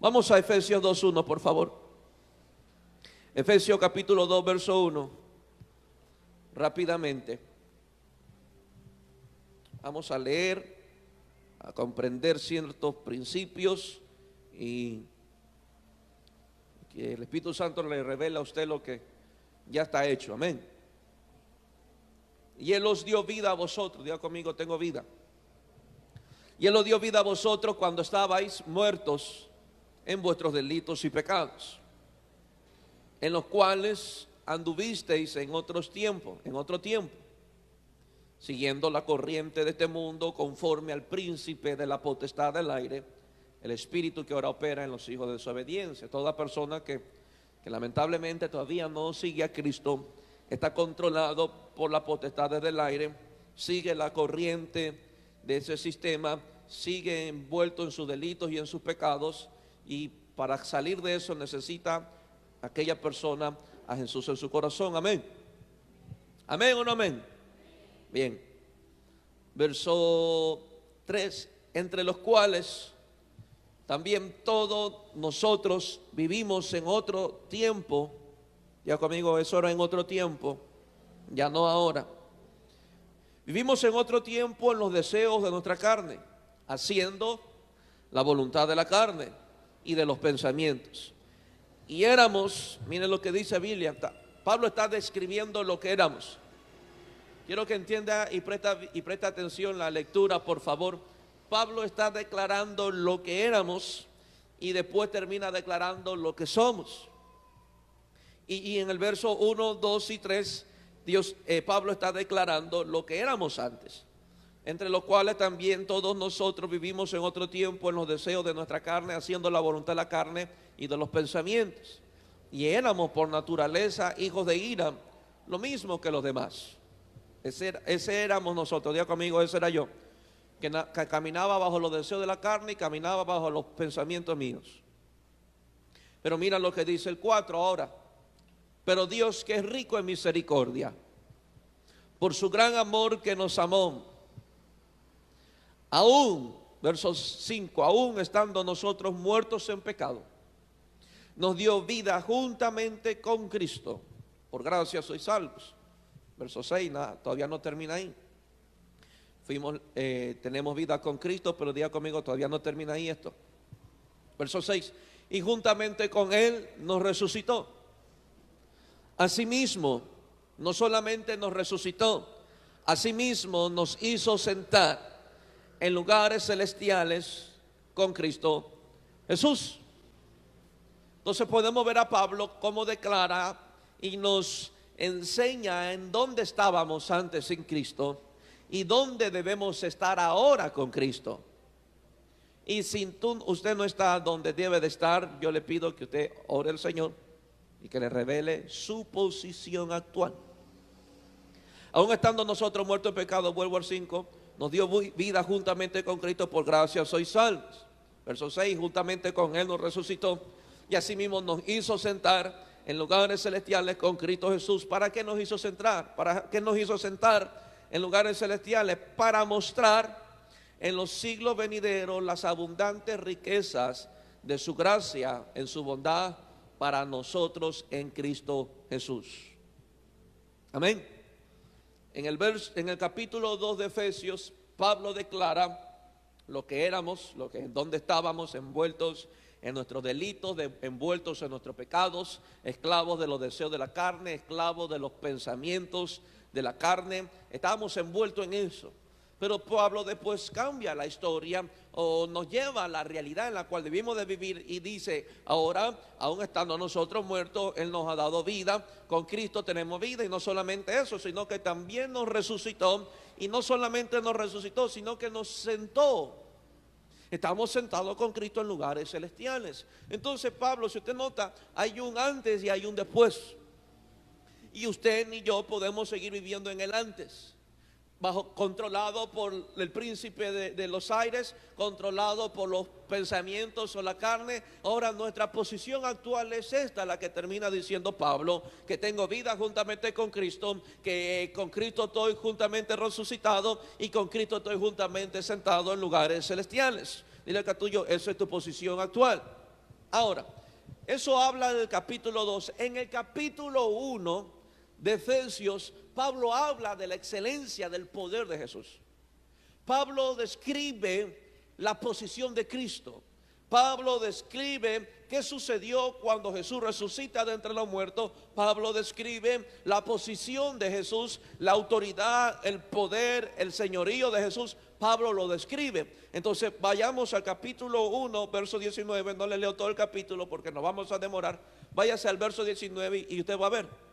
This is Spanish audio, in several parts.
Vamos a Efesios 2:1, por favor. Efesios capítulo 2, verso 1. Rápidamente. Vamos a leer, a comprender ciertos principios y que el Espíritu Santo le revela a usted lo que ya está hecho. Amén. Y Él os dio vida a vosotros. Diga conmigo, tengo vida. Y Él os dio vida a vosotros cuando estabais muertos en vuestros delitos y pecados, en los cuales anduvisteis en otro tiempo, siguiendo la corriente de este mundo, conforme al príncipe de la potestad del aire, el espíritu que ahora opera en los hijos de desobediencia. Toda persona que lamentablemente todavía no sigue a Cristo está controlado por la potestad del aire, sigue la corriente de ese sistema, sigue envuelto en sus delitos y en sus pecados, y para salir de eso necesita aquella persona a Jesús en su corazón. Amén. Amén o no amén. Bien. Verso 3, entre los cuales también todos nosotros vivimos en otro tiempo. Ya conmigo, eso era en otro tiempo, ya no ahora. Vivimos en otro tiempo en los deseos de nuestra carne, haciendo la voluntad de la carne y de los pensamientos. Y éramos, miren lo que dice la Biblia, Pablo está describiendo lo que éramos. Quiero que entienda y presta atención la lectura, por favor. Pablo está declarando lo que éramos y después termina declarando lo que somos. Y en el verso 1, 2 y 3, Pablo está declarando lo que éramos antes, entre los cuales también todos nosotros vivimos en otro tiempo en los deseos de nuestra carne, haciendo la voluntad de la carne y de los pensamientos. Y éramos por naturaleza hijos de ira, lo mismo que los demás. Ese éramos nosotros. Diga conmigo, ese era yo, que caminaba bajo los deseos de la carne y caminaba bajo los pensamientos míos. Pero mira lo que dice el 4 ahora. Pero Dios, que es rico en misericordia, por su gran amor que nos amó, aún, verso 5, aún estando nosotros muertos en pecado, nos dio vida juntamente con Cristo. Por gracia sois salvos. Verso 6, todavía no termina ahí. Tenemos vida con Cristo, pero diga conmigo, todavía no termina ahí esto. Verso 6, y juntamente con Él nos resucitó. Asimismo, no solamente nos resucitó, asimismo nos hizo sentar en lugares celestiales con Cristo Jesús. Entonces podemos ver a Pablo cómo declara y nos enseña en dónde estábamos antes sin Cristo y dónde debemos estar ahora con Cristo. Y si usted no está donde debe de estar, yo le pido que usted ore al Señor y que le revele su posición actual. Aún estando nosotros muertos en pecado, vuelvo al 5, nos dio vida juntamente con Cristo, por gracia sois salvos. Verso 6, juntamente con Él nos resucitó y asimismo nos hizo sentar en lugares celestiales con Cristo Jesús. ¿Para qué nos hizo sentar? ¿Para qué nos hizo sentar en lugares celestiales? Para mostrar en los siglos venideros las abundantes riquezas de su gracia en su bondad para nosotros en Cristo Jesús. Amén. En el capítulo 2 de Efesios, Pablo declara lo que éramos, dónde estábamos envueltos en nuestros delitos, envueltos en nuestros pecados, esclavos de los deseos de la carne, esclavos de los pensamientos de la carne. Estábamos envueltos en eso. Pero Pablo después cambia la historia o nos lleva a la realidad en la cual debimos de vivir y dice, ahora, aún estando nosotros muertos, Él nos ha dado vida, con Cristo tenemos vida, y no solamente eso, sino que también nos resucitó, y no solamente nos resucitó, sino que nos sentó. Estamos sentados con Cristo en lugares celestiales. Entonces Pablo, si usted nota, hay un antes y hay un después, y usted ni yo podemos seguir viviendo en el antes, controlado por el príncipe de los aires, controlado por los pensamientos o la carne. Ahora nuestra posición actual es esta, la que termina diciendo Pablo, que tengo vida juntamente con Cristo, que con Cristo estoy juntamente resucitado y con Cristo estoy juntamente sentado en lugares celestiales. Dile al que tuyo, esa es tu posición actual. Ahora, eso habla del capítulo 2. En el capítulo 1 de Efesios, Pablo habla de la excelencia del poder de Jesús. Pablo describe la posición de Cristo. Pablo describe qué sucedió cuando Jesús resucita de entre los muertos. Pablo describe la posición de Jesús, la autoridad, el poder, el señorío de Jesús. Pablo lo describe. Entonces vayamos al capítulo 1, verso 19. No le leo todo el capítulo porque nos vamos a demorar. Váyase al verso 19 y usted va a ver.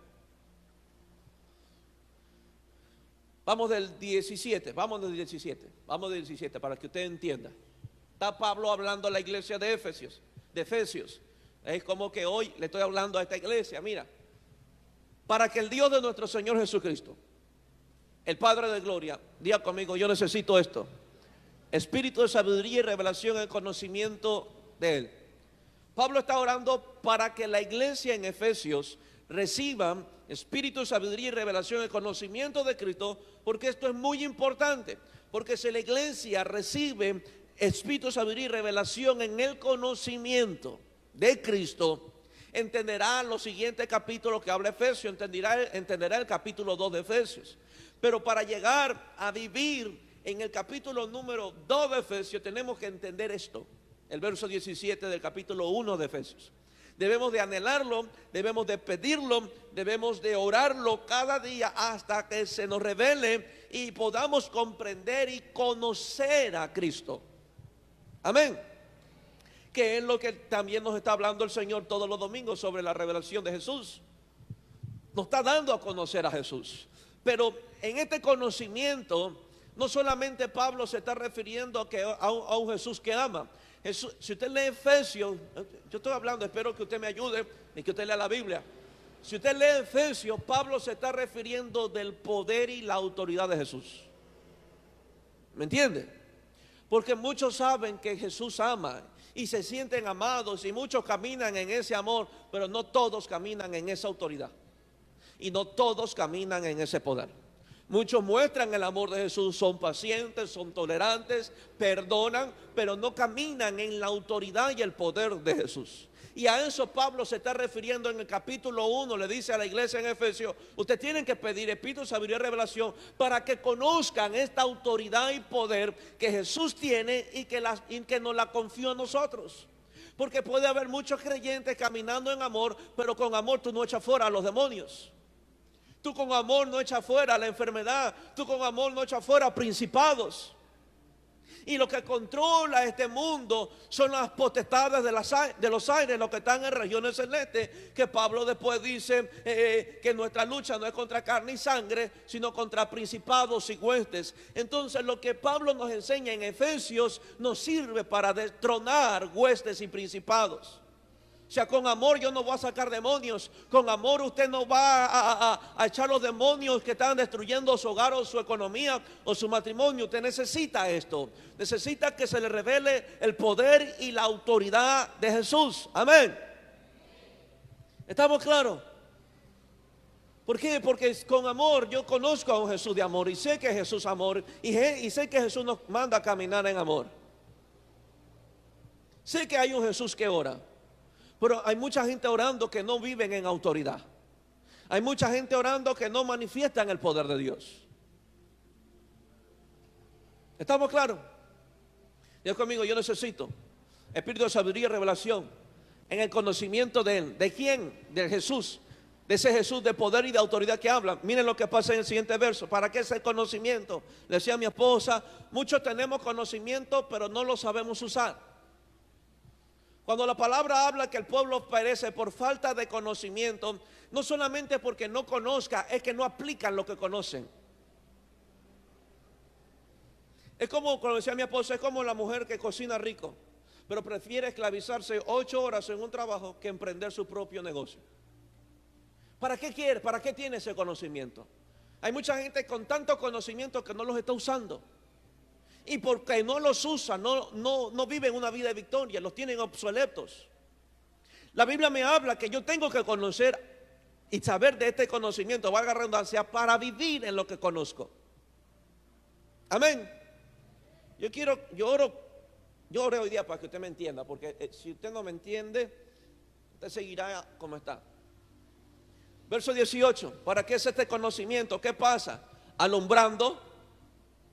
Vamos del 17 para que usted entienda. Está Pablo hablando a la iglesia de Efesios. Es como que hoy le estoy hablando a esta iglesia. Mira, para que el Dios de nuestro Señor Jesucristo, el Padre de gloria, diga conmigo: yo necesito esto: espíritu de sabiduría y revelación en el conocimiento de Él. Pablo está orando para que la iglesia en Efesios reciba espíritu de sabiduría y revelación en el conocimiento de Cristo, porque esto es muy importante. Porque si la iglesia recibe espíritu de sabiduría y revelación en el conocimiento de Cristo, entenderá los siguientes capítulos que habla Efesios, entenderá el capítulo 2 de Efesios. Pero para llegar a vivir en el capítulo número 2 de Efesios, tenemos que entender esto, el verso 17 del capítulo 1 de Efesios. Debemos de anhelarlo, debemos de pedirlo, debemos de orarlo cada día hasta que se nos revele y podamos comprender y conocer a Cristo. Amén. Que es lo que también nos está hablando el Señor todos los domingos sobre la revelación de Jesús. Nos está dando a conocer a Jesús. Pero en este conocimiento, no solamente Pablo se está refiriendo a un Jesús que ama. Jesús, si usted lee Efesios, yo estoy hablando, espero que usted me ayude y que usted lea la Biblia. Si usted lee Efesios, Pablo se está refiriendo del poder y la autoridad de Jesús. ¿Me entiende? Porque muchos saben que Jesús ama y se sienten amados, y muchos caminan en ese amor, pero no todos caminan en esa autoridad y no todos caminan en ese poder. Muchos muestran el amor de Jesús, son pacientes, son tolerantes, perdonan, pero no caminan en la autoridad y el poder de Jesús. Y a eso Pablo se está refiriendo en el capítulo 1. Le dice a la iglesia en Efesios: ustedes tienen que pedir espíritu, sabiduría y revelación para que conozcan esta autoridad y poder que Jesús tiene y que nos la confió a nosotros. Porque puede haber muchos creyentes caminando en amor, pero con amor tú no echas fuera a los demonios. Tú con amor no echas fuera la enfermedad. Tú con amor no echas fuera principados. Y lo que controla este mundo son las potestades de los aires, los que están en regiones celestes, que Pablo después dice que nuestra lucha no es contra carne y sangre, sino contra principados y huestes. Entonces lo que Pablo nos enseña en Efesios nos sirve para destronar huestes y principados. O sea, con amor yo no voy a sacar demonios. Con amor usted no va a echar los demonios que están destruyendo su hogar o su economía o su matrimonio. Usted necesita esto. Necesita que se le revele el poder y la autoridad de Jesús. Amén. ¿Estamos claros? ¿Por qué? Porque con amor yo conozco a un Jesús de amor y sé que Jesús es amor y sé que Jesús nos manda a caminar en amor. Sé que hay un Jesús que ora. Pero hay mucha gente orando que no viven en autoridad. Hay mucha gente orando que no manifiestan el poder de Dios. ¿Estamos claros? Dios conmigo: yo necesito espíritu de sabiduría y revelación en el conocimiento de Él. ¿De quién? De Jesús. De ese Jesús de poder y de autoridad que habla. Miren lo que pasa en el siguiente verso. ¿Para qué ese conocimiento? Le decía a mi esposa: muchos tenemos conocimiento, pero no lo sabemos usar. Cuando la palabra habla que el pueblo perece por falta de conocimiento, no solamente porque no conozca, es que no aplican lo que conocen. Es como decía mi esposa, es como la mujer que cocina rico, pero prefiere esclavizarse 8 horas en un trabajo que emprender su propio negocio. ¿Para qué quiere? ¿Para qué tiene ese conocimiento? Hay mucha gente con tanto conocimiento que no los está usando. Y porque no los usan, no viven una vida de victoria, los tienen obsoletos. La Biblia me habla que yo tengo que conocer y saber de este conocimiento, valga la redundancia, para vivir en lo que conozco. Amén. Yo oro Yo oré hoy día para que usted me entienda, porque si usted no me entiende, usted seguirá como está. Verso 18, ¿para qué es este conocimiento? ¿Qué pasa? Alumbrando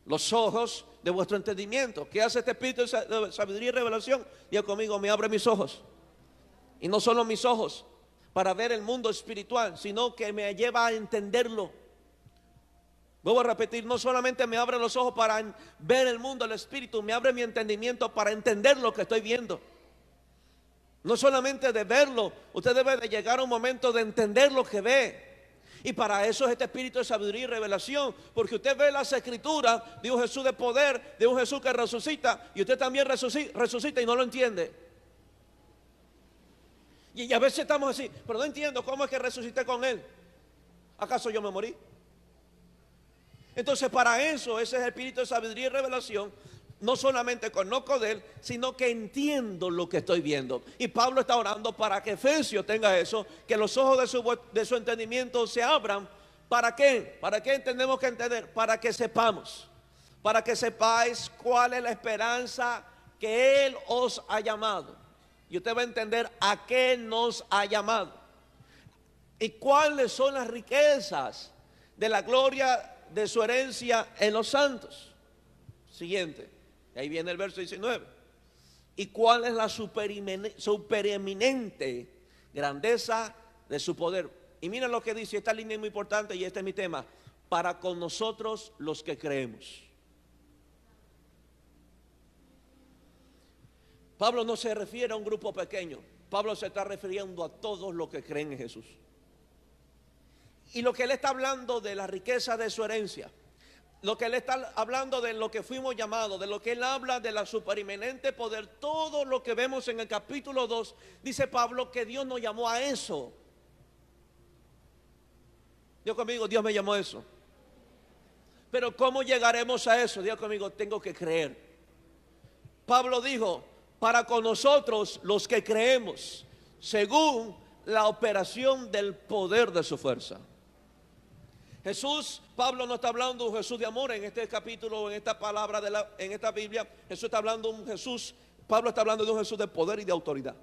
los ojos de vuestro entendimiento. ¿Qué hace este espíritu de sabiduría y revelación? Diga conmigo, me abre mis ojos. Y no solo mis ojos para ver el mundo espiritual, sino que me lleva a entenderlo. Vuelvo a repetir, no solamente me abre los ojos para ver el mundo, el espíritu, me abre mi entendimiento para entender lo que estoy viendo. No solamente de verlo, usted debe de llegar a un momento de entender lo que ve. Y para eso es este espíritu de sabiduría y revelación, porque usted ve las escrituras de un Jesús de poder, de un Jesús que resucita, y usted también resucita y no lo entiende. Y a veces estamos así, pero no entiendo cómo es que resucité con Él. ¿Acaso yo me morí? Entonces para eso, ese es el espíritu de sabiduría y revelación. No solamente conozco de Él, sino que entiendo lo que estoy viendo. Y Pablo está orando para que Efesios tenga eso, que los ojos de su entendimiento se abran. ¿Para qué? ¿Para qué tenemos que entender? Para que sepamos, para que sepáis cuál es la esperanza que Él os ha llamado. Y usted va a entender a qué nos ha llamado. Y cuáles son las riquezas de la gloria de su herencia en los santos. Siguiente. Ahí viene el verso 19. ¿Y cuál es la supereminente grandeza de su poder? Y mira lo que dice, esta línea es muy importante y este es mi tema. Para con nosotros los que creemos. Pablo no se refiere a un grupo pequeño. Pablo se está refiriendo a todos los que creen en Jesús. Y lo que él está hablando de la riqueza de su herencia, lo que él está hablando de lo que fuimos llamados, de lo que él habla de la supereminente poder, todo lo que vemos en el capítulo 2, dice Pablo que Dios nos llamó a eso. Dios conmigo, Dios me llamó a eso. Pero ¿cómo llegaremos a eso? Dios conmigo, tengo que creer. Pablo dijo, para con nosotros los que creemos, según la operación del poder de su fuerza. Jesús, Pablo no está hablando de un Jesús de amor en este capítulo, en esta palabra, en esta Biblia. Jesús está hablando de un Jesús, Pablo está hablando de un Jesús de poder y de autoridad.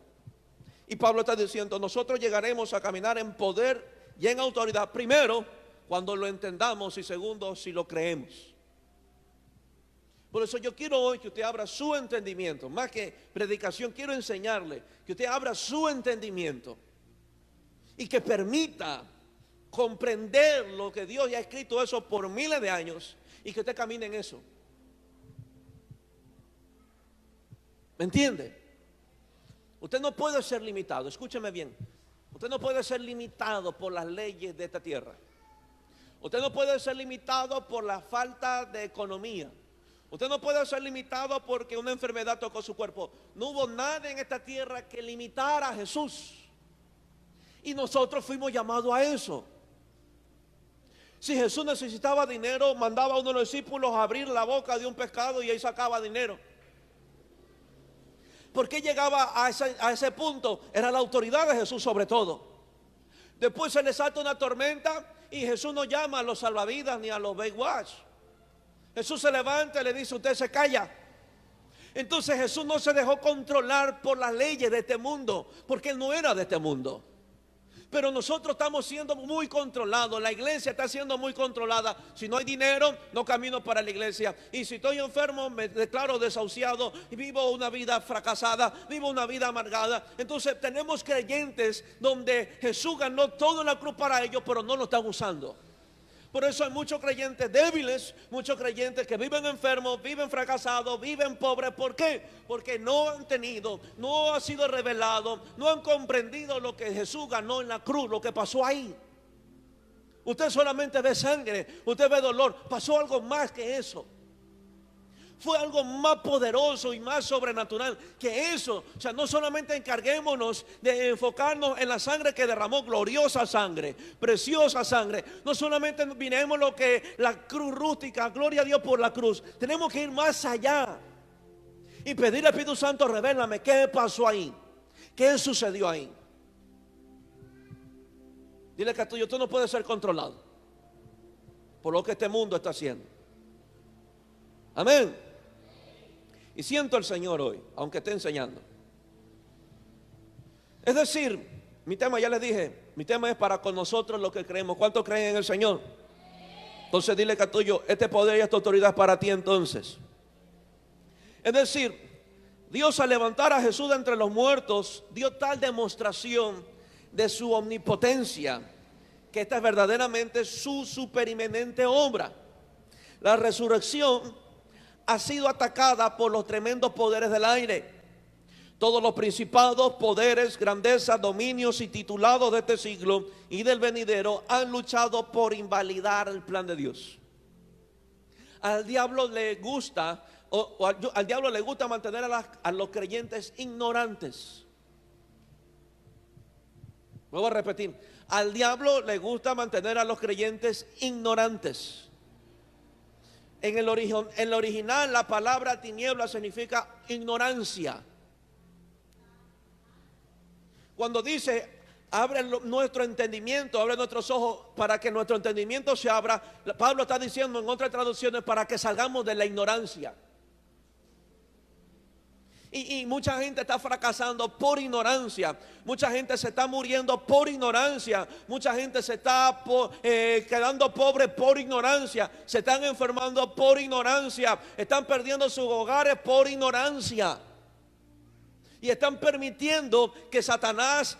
Y Pablo está diciendo, nosotros llegaremos a caminar en poder y en autoridad, primero, cuando lo entendamos, y segundo, si lo creemos. Por eso yo quiero hoy que usted abra su entendimiento, más que predicación, quiero enseñarle que usted abra su entendimiento y que permita comprender lo que Dios ya ha escrito eso por miles de años y que usted camine en eso. ¿Me entiende? Usted no puede ser limitado, escúcheme bien. Usted no puede ser limitado por las leyes de esta tierra. Usted no puede ser limitado por la falta de economía. Usted no puede ser limitado porque una enfermedad tocó su cuerpo. No hubo nada en esta tierra que limitara a Jesús. Y nosotros fuimos llamados a eso. Si Jesús necesitaba dinero, mandaba a uno de los discípulos a abrir la boca de un pescado y ahí sacaba dinero. ¿Por qué llegaba a ese punto? Era la autoridad de Jesús sobre todo. Después se le salta una tormenta y Jesús no llama a los salvavidas ni a los Baywatch. Jesús se levanta y le dice, usted se calla. Entonces Jesús no se dejó controlar por las leyes de este mundo, porque Él no era de este mundo. Pero nosotros estamos siendo muy controlados. La iglesia está siendo muy controlada. Si no hay dinero, no camino para la iglesia. Y si estoy enfermo, me declaro desahuciado y vivo una vida fracasada, vivo una vida amargada. Entonces tenemos creyentes donde Jesús ganó todo en la cruz para ellos, pero no lo están usando. Por eso hay muchos creyentes débiles, muchos creyentes que viven enfermos, viven fracasados, viven pobres. ¿Por qué? Porque no han tenido, no ha sido revelado, no han comprendido lo que Jesús ganó en la cruz, lo que pasó ahí. Usted solamente ve sangre, usted ve dolor, pasó algo más que eso. Fue algo más poderoso y más sobrenatural que eso. O sea, no solamente encarguémonos de enfocarnos en la sangre que derramó, gloriosa sangre, preciosa sangre. No solamente miremos lo que la cruz rústica, gloria a Dios por la cruz. Tenemos que ir más allá y pedirle al Espíritu Santo, revélame qué pasó ahí, qué sucedió ahí. Dile que tú no puedes ser controlado por lo que este mundo está haciendo. Amén. Y siento el Señor hoy, aunque esté enseñando. Es decir, mi tema, ya les dije, mi tema es para con nosotros los que creemos. ¿Cuántos creen en el Señor? Entonces dile que a tuyo, este poder y esta autoridad es para ti entonces. Es decir, Dios al levantar a Jesús de entre los muertos dio tal demostración de su omnipotencia, que esta es verdaderamente su superinminente obra. La resurrección ha sido atacada por los tremendos poderes del aire. Todos los principados, poderes, grandezas, dominios y titulados de este siglo y del venidero han luchado por invalidar el plan de Dios. Al diablo le gusta, al diablo le gusta mantener a los creyentes ignorantes. Vuelvo a repetir, al diablo le gusta mantener a los creyentes ignorantes. En el original la palabra tiniebla significa ignorancia. Cuando dice abre nuestro entendimiento, abre nuestros ojos para que nuestro entendimiento se abra, Pablo está diciendo en otras traducciones para que salgamos de la ignorancia. Y mucha gente está fracasando por ignorancia. Mucha gente se está muriendo por ignorancia. Mucha gente se está quedando pobre por ignorancia. Se están enfermando por ignorancia. Están perdiendo sus hogares por ignorancia. Y están permitiendo que Satanás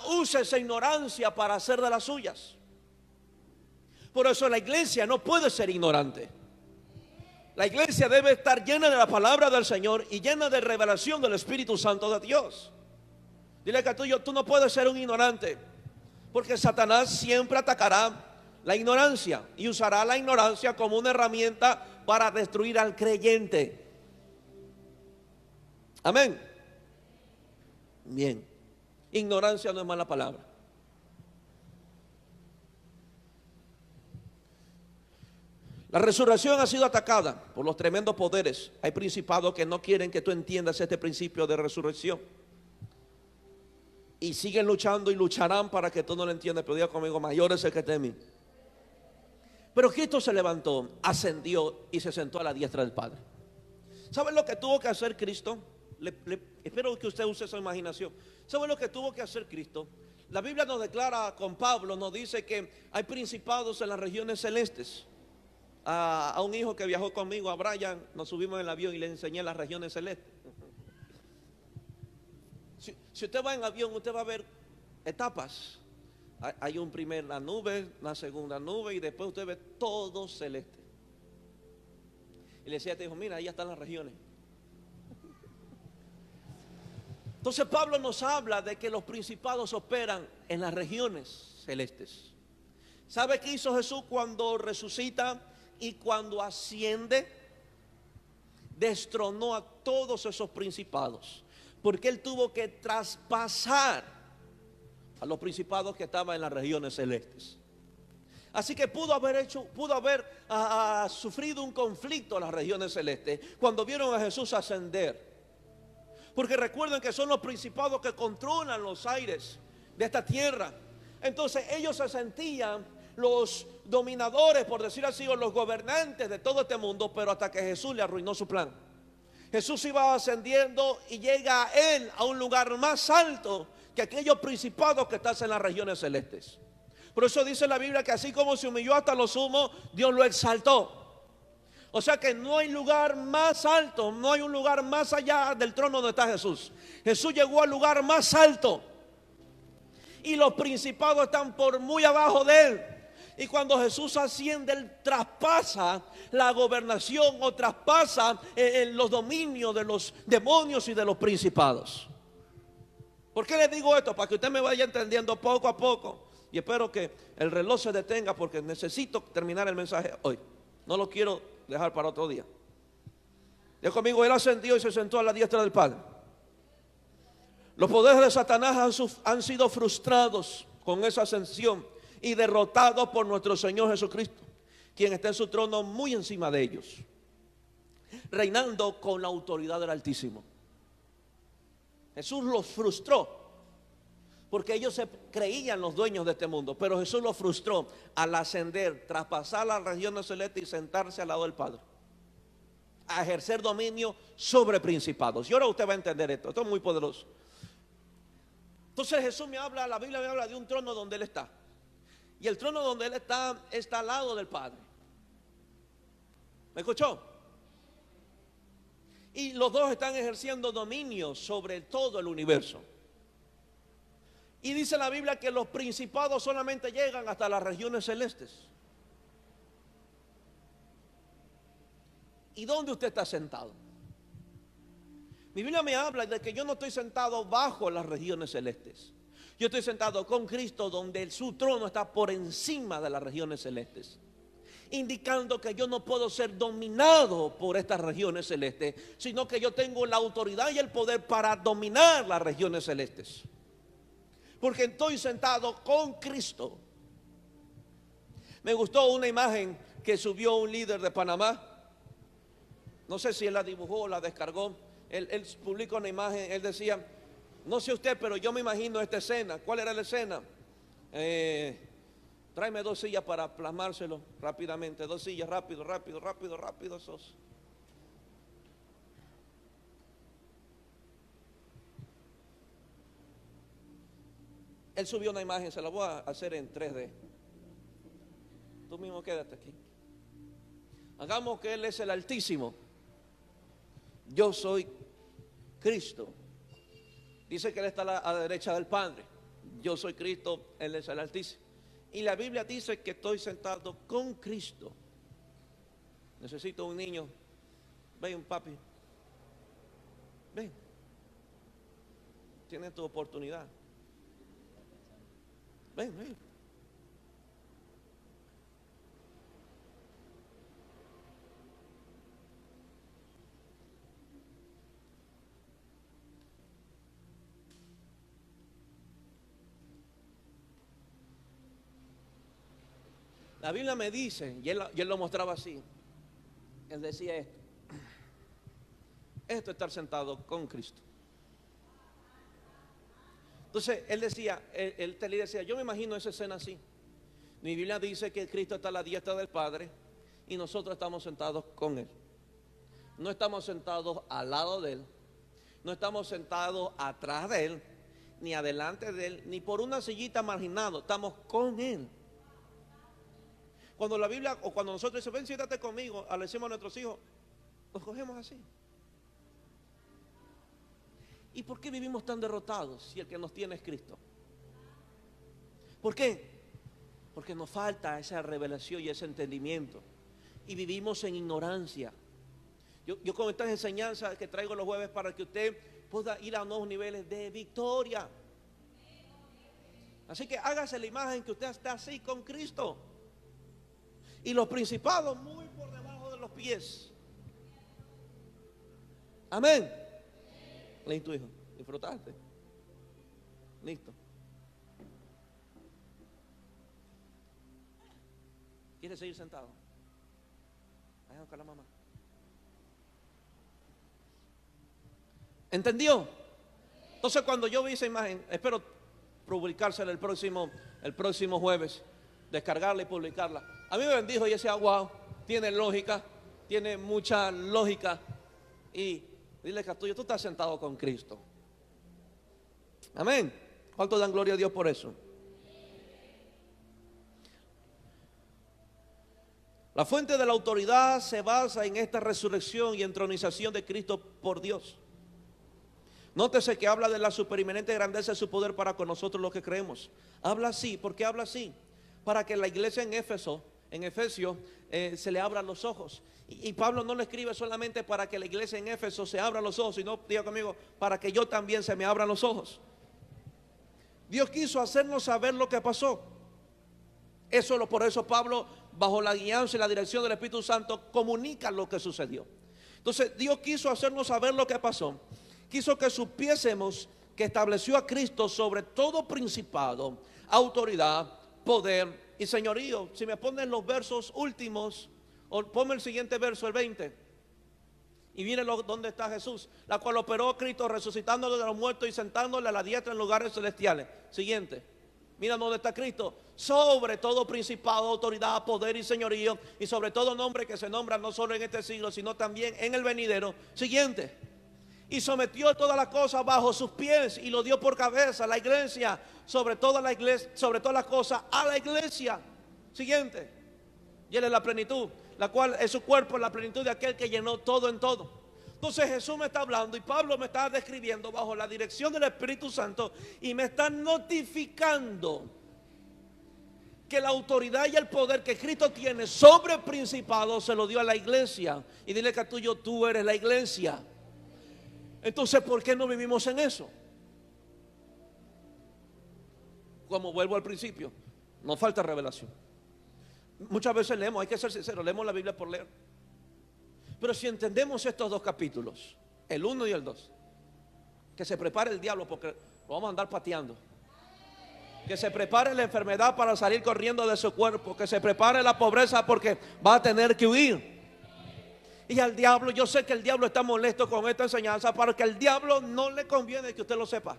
use esa ignorancia para hacer de las suyas. Por eso la iglesia no puede ser ignorante. La iglesia debe estar llena de la palabra del Señor y llena de revelación del Espíritu Santo de Dios. Dile que tú no puedes ser un ignorante, porque Satanás siempre atacará la ignorancia y usará la ignorancia como una herramienta para destruir al creyente. Amén. Bien, ignorancia no es mala palabra. La resurrección ha sido atacada por los tremendos poderes. Hay principados que no quieren que tú entiendas este principio de resurrección. Y siguen luchando y lucharán para que tú no lo entiendas. Pero diga conmigo, mayor es el que está en mí. Pero Cristo se levantó, ascendió y se sentó a la diestra del Padre. ¿Saben lo que tuvo que hacer Cristo? Espero que usted use su imaginación. ¿Saben lo que tuvo que hacer Cristo? La Biblia nos declara con Pablo, nos dice que hay principados en las regiones celestes. A un hijo que viajó conmigo, a Brian, nos subimos en el avión y le enseñé las regiones celestes. Si usted va en avión, usted va a ver etapas. Hay un primera nube, una segunda nube y después usted ve todo celeste. Y le decía a este hijo, mira, ahí están las regiones. Entonces Pablo nos habla de que los principados operan en las regiones celestes. ¿Sabe qué hizo Jesús cuando resucita y cuando asciende? Destronó a todos esos principados, porque él tuvo que traspasar a los principados que estaban en las regiones celestes. Así que pudo haber sufrido un conflicto en las regiones celestes cuando vieron a Jesús ascender. Porque recuerden que son los principados que controlan los aires de esta tierra. Entonces ellos se sentían los dominadores, por decir así, o los gobernantes de todo este mundo, pero hasta que Jesús le arruinó su plan. Jesús iba ascendiendo y llega a él a un lugar más alto que aquellos principados que están en las regiones celestes. Por eso dice la Biblia que así como se humilló hasta lo sumo, Dios lo exaltó. O sea que no hay lugar más alto, no hay un lugar más allá del trono donde está Jesús. Jesús llegó al lugar más alto y los principados están por muy abajo de él. Y cuando Jesús asciende, él traspasa la gobernación o traspasa los dominios de los demonios y de los principados. ¿Por qué les digo esto? Para que usted me vaya entendiendo poco a poco. Y espero que el reloj se detenga porque necesito terminar el mensaje hoy. No lo quiero dejar para otro día. Ya conmigo, él ascendió y se sentó a la diestra del Padre. Los poderes de Satanás han sido frustrados con esa ascensión y derrotados por nuestro Señor Jesucristo, quien está en su trono muy encima de ellos, reinando con la autoridad del Altísimo. Jesús los frustró porque ellos se creían los dueños de este mundo, pero Jesús los frustró al ascender, traspasar las regiones celestes y sentarse al lado del Padre. a ejercer dominio sobre principados. Y ahora usted va a entender esto. Esto es muy poderoso. Entonces Jesús me habla, la Biblia me habla de un trono donde Él está. Y el trono donde Él está al lado del Padre. ¿Me escuchó? Y los dos están ejerciendo dominio sobre todo el universo. Y dice la Biblia que los principados solamente llegan hasta las regiones celestes. ¿Y dónde usted está sentado? Mi Biblia me habla de que yo no estoy sentado bajo las regiones celestes. Yo estoy sentado con Cristo donde su trono está por encima de las regiones celestes, indicando que yo no puedo ser dominado por estas regiones celestes, sino que yo tengo la autoridad y el poder para dominar las regiones celestes, porque estoy sentado con Cristo. Me gustó una imagen que subió un líder de Panamá. No sé si él la dibujó o la descargó. Él publicó una imagen. Él decía, no sé usted, pero yo me imagino esta escena. ¿Cuál era la escena? Tráeme 2 sillas para plasmárselo rápidamente. 2 sillas, rápido. Esos. Él subió una imagen, se la voy a hacer en 3D. Tú mismo quédate aquí. Hagamos que Él es el Altísimo. Yo soy Cristo. Dice que Él está a la derecha del Padre. Yo soy Cristo, Él es el Altísimo. Y la Biblia dice que estoy sentado con Cristo. Necesito un niño. Ven, papi. Ven. Tienes tu oportunidad. Ven. La Biblia me dice, y él lo mostraba así. Él decía esto. Esto es estar sentado con Cristo. Entonces él decía, él te decía, yo me imagino esa escena así. Mi Biblia dice que Cristo está a la diestra del Padre y nosotros estamos sentados con Él. No estamos sentados al lado de Él, no estamos sentados atrás de Él, ni adelante de Él, ni por una sillita marginado, estamos con Él. Cuando la Biblia, o cuando nosotros decimos, ven, siéntate conmigo, le decimos a nuestros hijos, los cogemos así. ¿Y por qué vivimos tan derrotados si el que nos tiene es Cristo? ¿Por qué? Porque nos falta esa revelación y ese entendimiento. Y vivimos en ignorancia. Yo con estas enseñanzas que traigo los jueves para que usted pueda ir a nuevos niveles de victoria. Así que hágase la imagen que usted está así con Cristo. Y los principados muy por debajo de los pies. Amén. Listo, hijo. Disfrutaste. Listo. ¿Quieres seguir sentado? Vayan a buscar a la mamá. ¿Entendió? Entonces cuando yo vi esa imagen, espero publicársela el próximo jueves, descargarla y publicarla. A mí me bendijo y decía, wow, tiene lógica, tiene mucha lógica. Y dile, Castillo, tú estás sentado con Cristo. Amén. ¿Cuánto dan gloria a Dios por eso? La fuente de la autoridad se basa en esta resurrección y entronización de Cristo por Dios. Nótese que habla de la superinminente grandeza de su poder para con nosotros los que creemos. Habla así, ¿por qué habla así? Para que la iglesia en Efesios, se le abran los ojos. Y Pablo no lo escribe solamente para que la iglesia en Éfeso se abra los ojos, sino, diga conmigo, para que yo también se me abran los ojos. Dios quiso hacernos saber lo que pasó. Por eso Pablo, bajo la guianza y la dirección del Espíritu Santo, comunica lo que sucedió. Entonces Dios quiso hacernos saber lo que pasó. Quiso que supiésemos que estableció a Cristo sobre todo principado, autoridad, poder y señorío. Si me ponen los versos últimos, o ponme el siguiente verso, el 20. Y viene donde está Jesús, la cual operó Cristo resucitándolo de los muertos y sentándole a la diestra en lugares celestiales. Siguiente. Mira dónde está Cristo. Sobre todo principado, autoridad, poder y señorío, y sobre todo nombre que se nombra no solo en este siglo, sino también en el venidero. Siguiente. Y sometió todas las cosas bajo sus pies y lo dio por cabeza, la iglesia, sobre toda la iglesia, sobre todas las cosas a la iglesia. Siguiente. Y él es la plenitud, la cual es su cuerpo, la plenitud de aquel que llenó todo en todo. Entonces Jesús me está hablando y Pablo me está describiendo bajo la dirección del Espíritu Santo y me está notificando que la autoridad y el poder que Cristo tiene sobre principados se lo dio a la iglesia. Y dile que tú eres la iglesia. Entonces, ¿por qué no vivimos en eso? Como vuelvo al principio, nos falta revelación. Muchas veces leemos, hay que ser sinceros, leemos la Biblia por leer. Pero si entendemos estos dos capítulos, el 1 y el 2, que se prepare el diablo porque lo vamos a andar pateando. Que se prepare la enfermedad para salir corriendo de su cuerpo. Que se prepare la pobreza porque va a tener que huir. Y al diablo, yo sé que el diablo está molesto con esta enseñanza, porque al diablo no le conviene que usted lo sepa.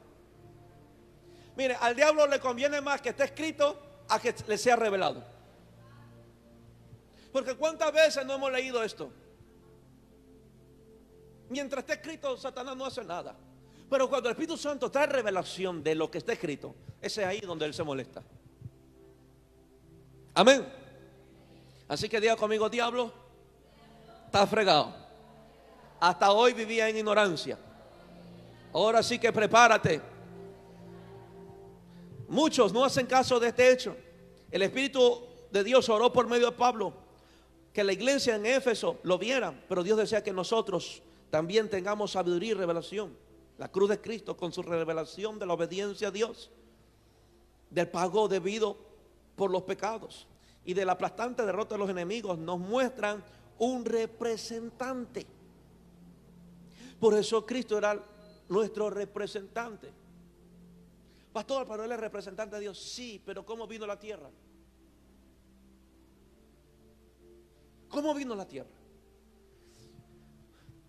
Mire, al diablo le conviene más que esté escrito a que le sea revelado. Porque ¿cuántas veces no hemos leído esto? Mientras esté escrito, Satanás no hace nada. Pero cuando el Espíritu Santo trae revelación de lo que está escrito, ese es ahí donde él se molesta. Amén. Así que diga conmigo, diablo, está fregado. Hasta hoy vivía en ignorancia. Ahora sí que prepárate. Muchos no hacen caso de este hecho. El Espíritu de Dios oró por medio de Pablo que la iglesia en Éfeso lo viera, pero Dios desea que nosotros también tengamos sabiduría y revelación. La cruz de Cristo con su revelación de la obediencia a Dios, del pago debido por los pecados y de la aplastante derrota de los enemigos nos muestran un representante. Por eso Cristo era nuestro representante. Pastor, pero él es representante de Dios. Sí, pero ¿cómo vino a la tierra? ¿Cómo vino a la tierra?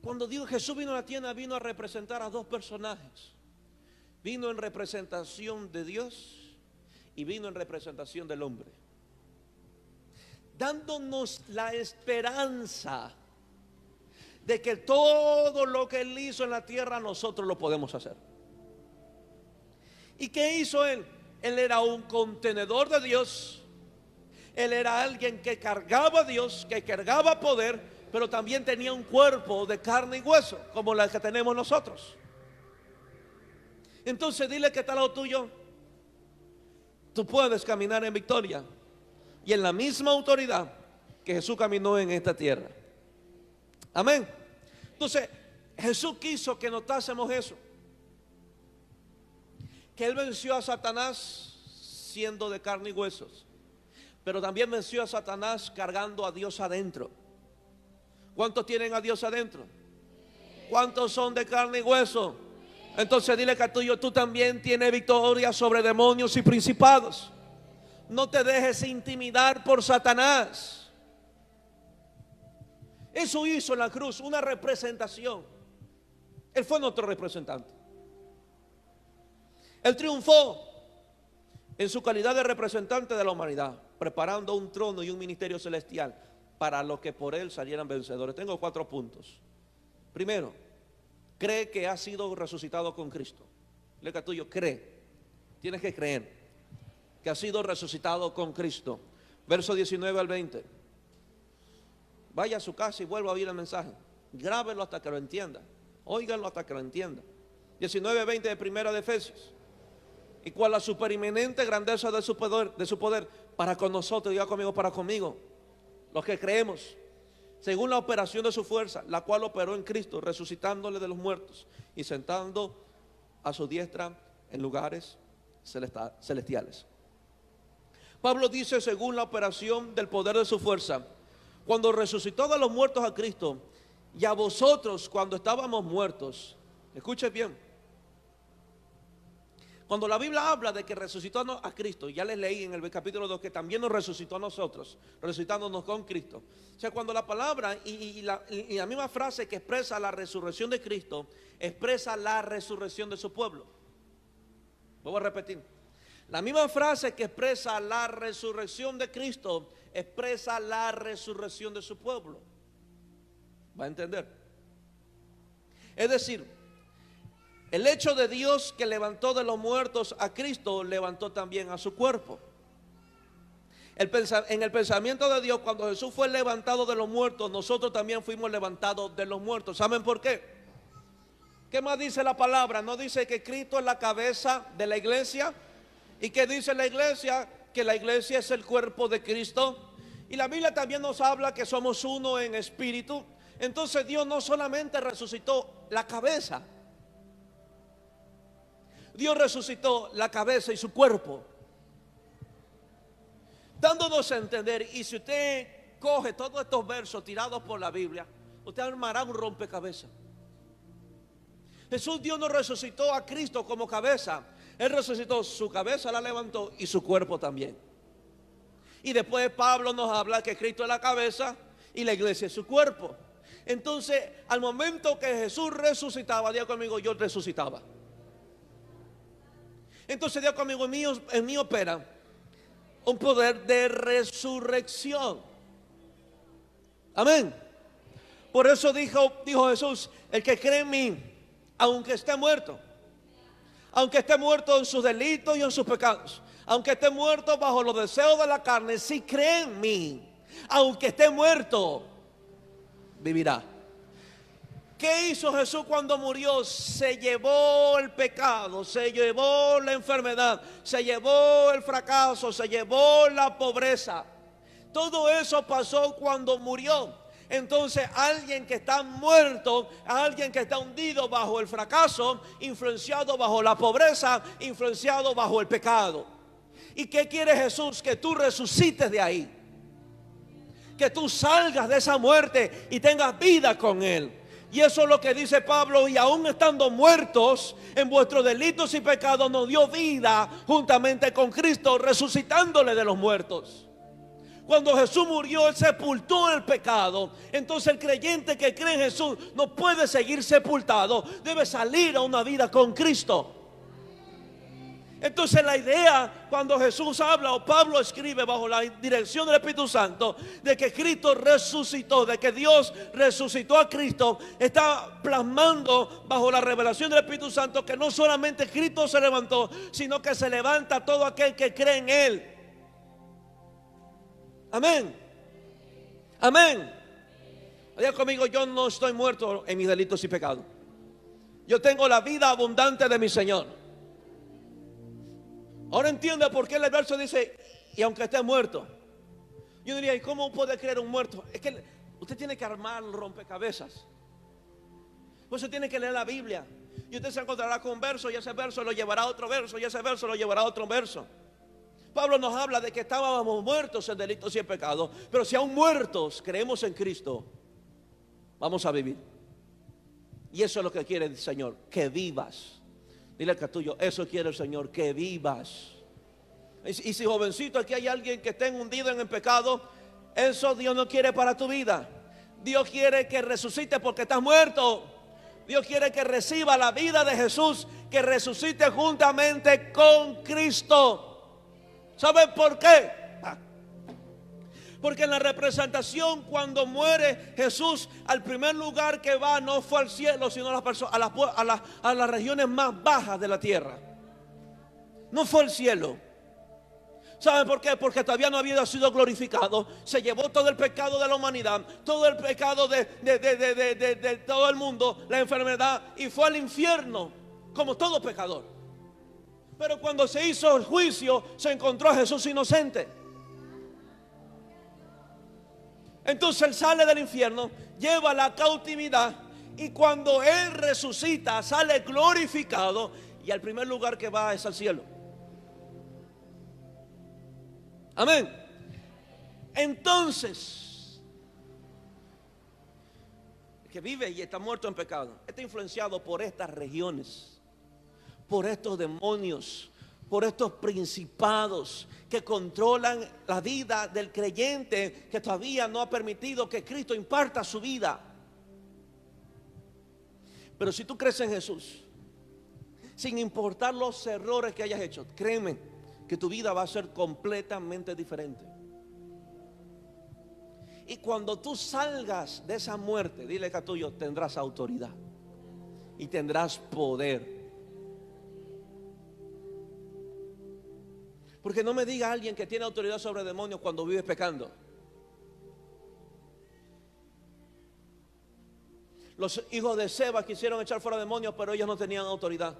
Cuando digo Jesús vino a la tierra, vino a representar a dos personajes. Vino en representación de Dios y vino en representación del hombre, dándonos la esperanza de que todo lo que Él hizo en la tierra nosotros lo podemos hacer. ¿Y qué hizo Él? Él era un contenedor de Dios. Él era alguien que cargaba a Dios, que cargaba poder, pero también tenía un cuerpo de carne y hueso, como la que tenemos nosotros. Entonces dile que está al lado tuyo, tú puedes caminar en victoria y en la misma autoridad que Jesús caminó en esta tierra. Amén. Entonces Jesús quiso que notásemos eso, que Él venció a Satanás siendo de carne y huesos, pero también venció a Satanás cargando a Dios adentro. ¿Cuántos tienen a Dios adentro? ¿Cuántos son de carne y hueso? Entonces dile que tú también tienes victoria sobre demonios y principados. No te dejes intimidar por Satanás. Eso hizo en la cruz, una representación. Él fue nuestro representante. Él triunfó en su calidad de representante de la humanidad, preparando un trono y un ministerio celestial para los que por Él salieran vencedores. Tengo 4 puntos. Primero, cree que ha sido resucitado con Cristo. Leca tuyo, cree. Tienes que creer que ha sido resucitado con Cristo. Verso 19 al 20. Vaya a su casa y vuelva a oír el mensaje. Grábelo hasta que lo entienda. Óiganlo hasta que lo entienda. 19-20 de Primera de Efesios. Y cuál la superinminente grandeza de su poder para con nosotros, diga conmigo, para conmigo, los que creemos, según la operación de su fuerza, la cual operó en Cristo, resucitándole de los muertos y sentando a su diestra en lugares celestiales. Pablo dice, según la operación del poder de su fuerza, cuando resucitó de los muertos a Cristo, y a vosotros cuando estábamos muertos. Escuchen bien. Cuando la Biblia habla de que resucitó a Cristo, ya les leí en el capítulo 2 que también nos resucitó a nosotros, resucitándonos con Cristo. O sea, cuando la palabra y la misma frase que expresa la resurrección de Cristo, expresa la resurrección de su pueblo. Voy a repetir. La misma frase que expresa la resurrección de Cristo expresa la resurrección de su pueblo. ¿Va a entender? Es decir, el hecho de Dios que levantó de los muertos a Cristo, levantó también a su cuerpo. En el pensamiento de Dios, cuando Jesús fue levantado de los muertos, nosotros también fuimos levantados de los muertos. ¿Saben por qué? ¿Qué más dice la palabra? ¿No dice que Cristo es la cabeza de la iglesia? ¿Y qué dice la iglesia? Que la iglesia es el cuerpo de Cristo. Y la Biblia también nos habla que somos uno en espíritu. Entonces Dios no solamente resucitó la cabeza, Dios resucitó la cabeza y su cuerpo, dándonos a entender. Y si usted coge todos estos versos tirados por la Biblia, usted armará un rompecabezas. Jesús, Dios nos resucitó a Cristo como cabeza. Él resucitó, su cabeza la levantó y su cuerpo también. Y después Pablo nos habla que Cristo es la cabeza y la iglesia es su cuerpo. Entonces, al momento que Jesús resucitaba, diga conmigo, yo resucitaba. Entonces, diga conmigo, en mí opera un poder de resurrección. Amén. Por eso dijo Jesús, el que cree en mí, aunque esté muerto en sus delitos y en sus pecados, aunque esté muerto bajo los deseos de la carne, si cree en mí, aunque esté muerto, vivirá. ¿Qué hizo Jesús cuando murió? Se llevó el pecado, se llevó la enfermedad, se llevó el fracaso, se llevó la pobreza. Todo eso pasó cuando murió. Entonces, alguien que está muerto, alguien que está hundido bajo el fracaso, influenciado bajo la pobreza, influenciado bajo el pecado. ¿Y qué quiere Jesús? Que tú resucites de ahí, que tú salgas de esa muerte y tengas vida con Él. Y eso es lo que dice Pablo: y aún estando muertos en vuestros delitos y pecados, nos dio vida juntamente con Cristo, resucitándole de los muertos. Cuando Jesús murió, Él sepultó el pecado. Entonces el creyente que cree en Jesús no puede seguir sepultado, debe salir a una vida con Cristo. Entonces la idea, cuando Jesús habla o Pablo escribe bajo la dirección del Espíritu Santo, de que Cristo resucitó, de que Dios resucitó a Cristo, está plasmando bajo la revelación del Espíritu Santo que no solamente Cristo se levantó, sino que se levanta todo aquel que cree en Él. Amén. Amén. Diga conmigo, yo no estoy muerto en mis delitos y pecados. Yo tengo la vida abundante de mi Señor. Ahora entiende por qué el verso dice, y aunque esté muerto. Yo diría, ¿y cómo puede creer un muerto? Es que usted tiene que armar el rompecabezas. Por eso tiene que leer la Biblia. Y usted se encontrará con un verso, y ese verso lo llevará a otro verso, y ese verso lo llevará a otro verso. Pablo nos habla de que estábamos muertos en delitos y en pecados, pero si aún muertos creemos en Cristo, vamos a vivir. Y eso es lo que quiere el Señor, que vivas. Dile al que tuyo, eso quiere el Señor, que vivas. Y si jovencito, aquí hay alguien que esté hundido en el pecado, eso Dios no quiere para tu vida. Dios quiere que resucite porque estás muerto. Dios quiere que reciba la vida de Jesús, que resucite juntamente con Cristo. ¿Saben por qué? Porque en la representación, cuando muere Jesús, al primer lugar que va no fue al cielo, sino a las regiones más bajas de la tierra. No fue al cielo. ¿Saben por qué? Porque todavía no había sido glorificado. Se llevó todo el pecado de la humanidad, todo el pecado de todo el mundo, la enfermedad, y fue al infierno como todo pecador. Pero cuando se hizo el juicio, se encontró a Jesús inocente. Entonces Él sale del infierno, lleva la cautividad, y cuando Él resucita, sale glorificado, y al primer lugar que va es al cielo. Amén. Entonces, el que vive y está muerto en pecado, está influenciado por estas regiones, por estos demonios, por estos principados que controlan la vida del creyente, que todavía no ha permitido que Cristo imparta su vida. Pero si tú crees en Jesús, sin importar los errores que hayas hecho, créeme que tu vida va a ser completamente diferente. Y cuando tú salgas de esa muerte, dile que a tuyo, tendrás autoridad y tendrás poder. Porque no me diga alguien que tiene autoridad sobre demonios cuando vive pecando. Los hijos de Seba quisieron echar fuera demonios, pero ellos no tenían autoridad.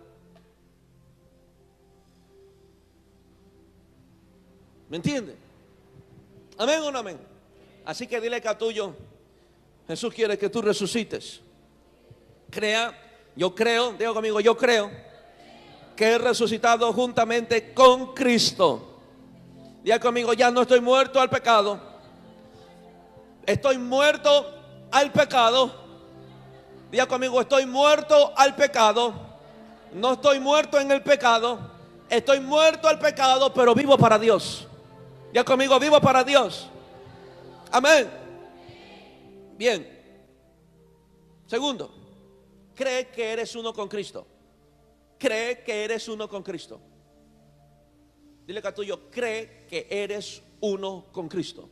¿Me entiende? ¿Amén o no amén? Así que dile que a tuyo, Jesús quiere que tú resucites. Crea, yo creo, digo conmigo, yo creo que he resucitado juntamente con Cristo. Diga conmigo, ya no estoy muerto al pecado. Estoy muerto al pecado. Diga conmigo, estoy muerto al pecado. No estoy muerto en el pecado. Estoy muerto al pecado, pero vivo para Dios. Diga conmigo, vivo para Dios. Amén. Bien. Segundo, cree que eres uno con Cristo. Cree que eres uno con Cristo. Dile que a tuyo, cree que eres uno con Cristo.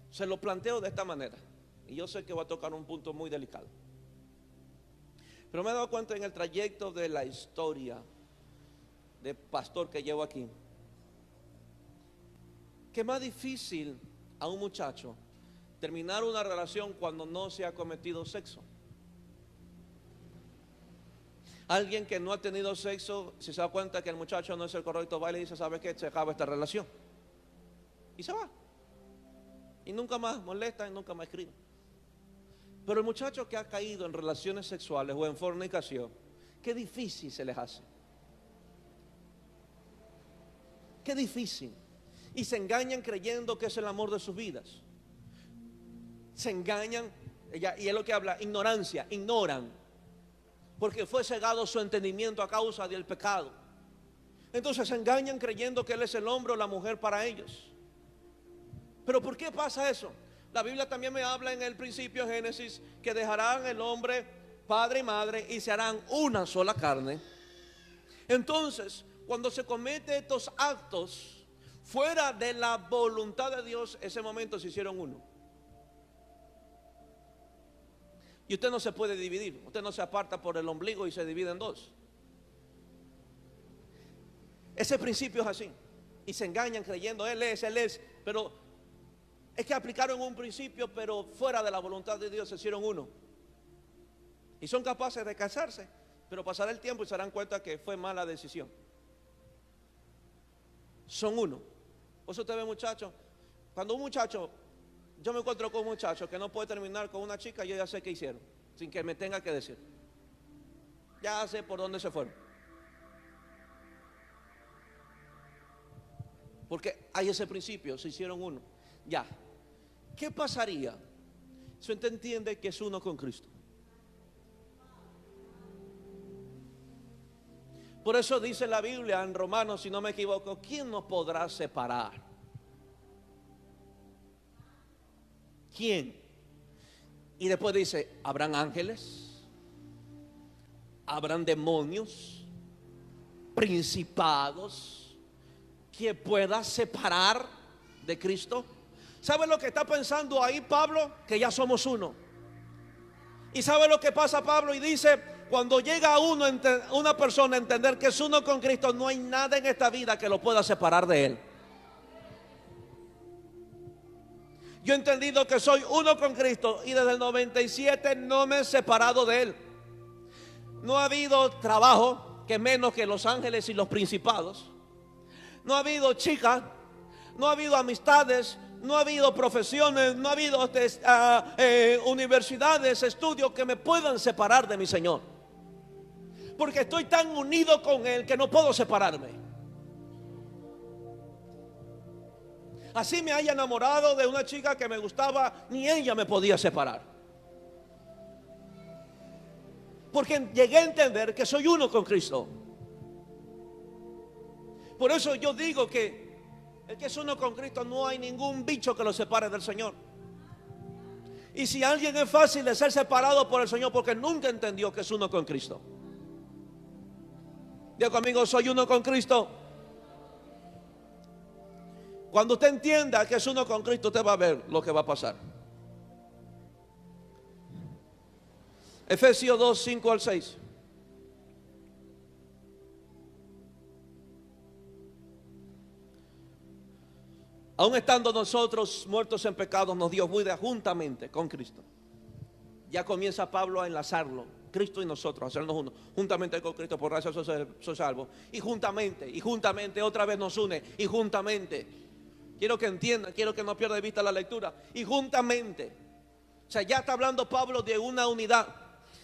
Se lo planteo de esta manera, y yo sé que va a tocar un punto muy delicado, pero me he dado cuenta en el trayecto de la historia de pastor que llevo aquí, que es más difícil a un muchacho terminar una relación cuando no se ha cometido sexo. Alguien que no ha tenido sexo, si se da cuenta que el muchacho no es el correcto, va y le dice, ¿sabes qué? Se acaba esta relación. Y se va. Y nunca más molesta y nunca más escribe. Pero el muchacho que ha caído en relaciones sexuales o en fornicación, qué difícil se les hace. Qué difícil. Y se engañan creyendo que es el amor de sus vidas. Se engañan, y es lo que habla, ignorancia, ignoran. Porque fue cegado su entendimiento a causa del pecado. Entonces se engañan creyendo que Él es el hombre o la mujer para ellos. Pero ¿por qué pasa eso? La Biblia también me habla en el principio, en Génesis, que dejarán el hombre, padre y madre, y se harán una sola carne. Entonces, cuando se cometen estos actos fuera de la voluntad de Dios, ese momento se hicieron uno. Y usted no se puede dividir, usted no se aparta por el ombligo y se divide en dos. Ese principio es así. Y se engañan creyendo, Él es, pero es que aplicaron un principio, pero fuera de la voluntad de Dios se hicieron uno. Y son capaces de casarse, pero pasará el tiempo y se darán cuenta que fue mala decisión. Son uno. Por eso usted ve, muchachos, cuando un muchacho, yo me encuentro con un muchacho que no puede terminar con una chica, yo ya sé qué hicieron, sin que me tenga que decir. Ya sé por dónde se fueron. Porque hay ese principio, se hicieron uno. Ya. ¿Qué pasaría si usted entiende que es uno con Cristo? Por eso dice la Biblia en Romanos, si no me equivoco, ¿quién nos podrá separar? ¿Quién? Y después dice, ¿habrán ángeles? ¿Habrán demonios? ¿Principados? ¿Que pueda separar de Cristo? ¿Sabe lo que está pensando ahí Pablo? Que ya somos uno. ¿Y sabe lo que pasa Pablo? Y dice, cuando llega una persona a entender que es uno con Cristo, no hay nada en esta vida que lo pueda separar de Él. Yo he entendido que soy uno con Cristo y desde el 97 no me he separado de Él. No ha habido trabajo, que menos que los ángeles y los principados. No ha habido chicas, no ha habido amistades, no ha habido profesiones, no ha habido universidades, estudios que me puedan separar de mi Señor. Porque estoy tan unido con Él que no puedo separarme. Así me haya enamorado de una chica que me gustaba, ni ella me podía separar. Porque llegué a entender que soy uno con Cristo. Por eso yo digo que el que es uno con Cristo, no hay ningún bicho que lo separe del Señor. Y si alguien es fácil de ser separado por el Señor porque nunca entendió que es uno con Cristo. Diga conmigo, soy uno con Cristo. Cuando usted entienda que es uno con Cristo, usted va a ver lo que va a pasar. Efesios 2, 5 al 6. Aun estando nosotros muertos en pecados, nos dio vida juntamente con Cristo. Ya comienza Pablo a enlazarlo, Cristo y nosotros, a hacernos uno. Juntamente con Cristo, por gracia soy salvo. Y juntamente, otra vez nos une. Y juntamente, quiero que entiendan, quiero que no pierda de vista la lectura. Y juntamente, o sea, ya está hablando Pablo de una unidad.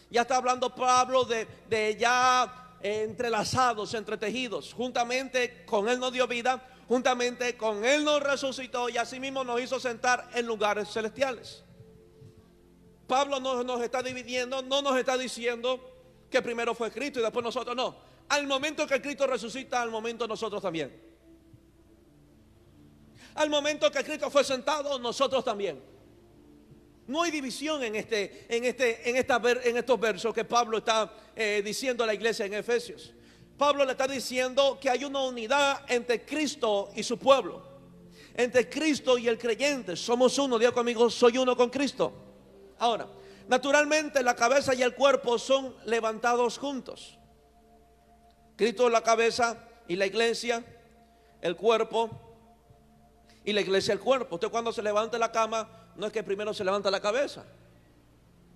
Ya está hablando Pablo de ya entrelazados, entretejidos. Juntamente con Él nos dio vida. Juntamente con Él nos resucitó y asimismo nos hizo sentar en lugares celestiales. Pablo no nos está dividiendo, no nos está diciendo que primero fue Cristo y después nosotros, no. Al momento que Cristo resucita, al momento nosotros también. Al momento que Cristo fue sentado, nosotros también. No hay división en estos versos que Pablo está diciendo a la iglesia en Efesios. Pablo le está diciendo que hay una unidad entre Cristo y su pueblo, entre Cristo y el creyente. Somos uno, diga conmigo, soy uno con Cristo. Ahora, naturalmente la cabeza y el cuerpo son levantados juntos. Cristo es la cabeza y la iglesia, el cuerpo, y la iglesia el cuerpo. Usted cuando se levanta de la cama, no es que primero se levanta la cabeza,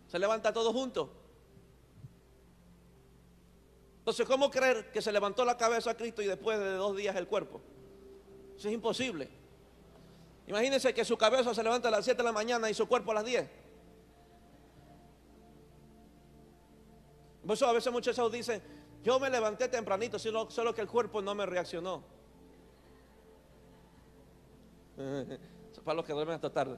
se levanta todo junto. Entonces, ¿cómo creer que se levantó la cabeza a Cristo y después de 2 días el cuerpo? Eso es imposible. Imagínense que su cabeza se levanta a las 7 de la mañana y su cuerpo a las 10. Por eso a veces muchos dicen, yo me levanté tempranito, solo que el cuerpo no me reaccionó. Eso para los que duermen hasta tarde.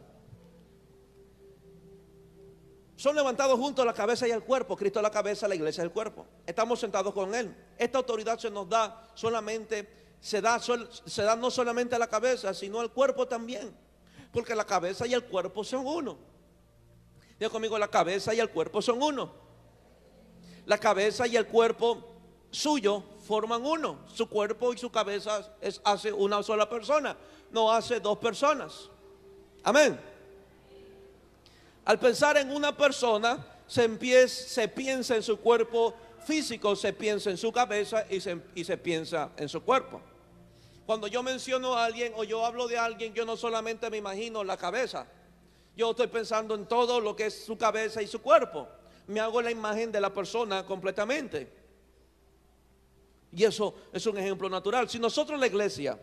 Son levantados juntos la cabeza y el cuerpo. Cristo es la cabeza, la iglesia es el cuerpo. Estamos sentados con Él. Esta autoridad se nos da solamente, se da no solamente a la cabeza, sino al cuerpo también. Porque la cabeza y el cuerpo son uno. Diga conmigo, la cabeza y el cuerpo son uno. La cabeza y el cuerpo suyo forman uno. Su cuerpo y su cabeza hace una sola persona, no hace 2 personas. Amén. Al pensar en una persona, se piensa en su cuerpo físico, se piensa en su cabeza y se piensa en su cuerpo. Cuando yo menciono a alguien o yo hablo de alguien, yo no solamente me imagino la cabeza. Yo estoy pensando en todo lo que es su cabeza y su cuerpo. Me hago la imagen de la persona completamente. Y eso es un ejemplo natural. Si nosotros, la iglesia,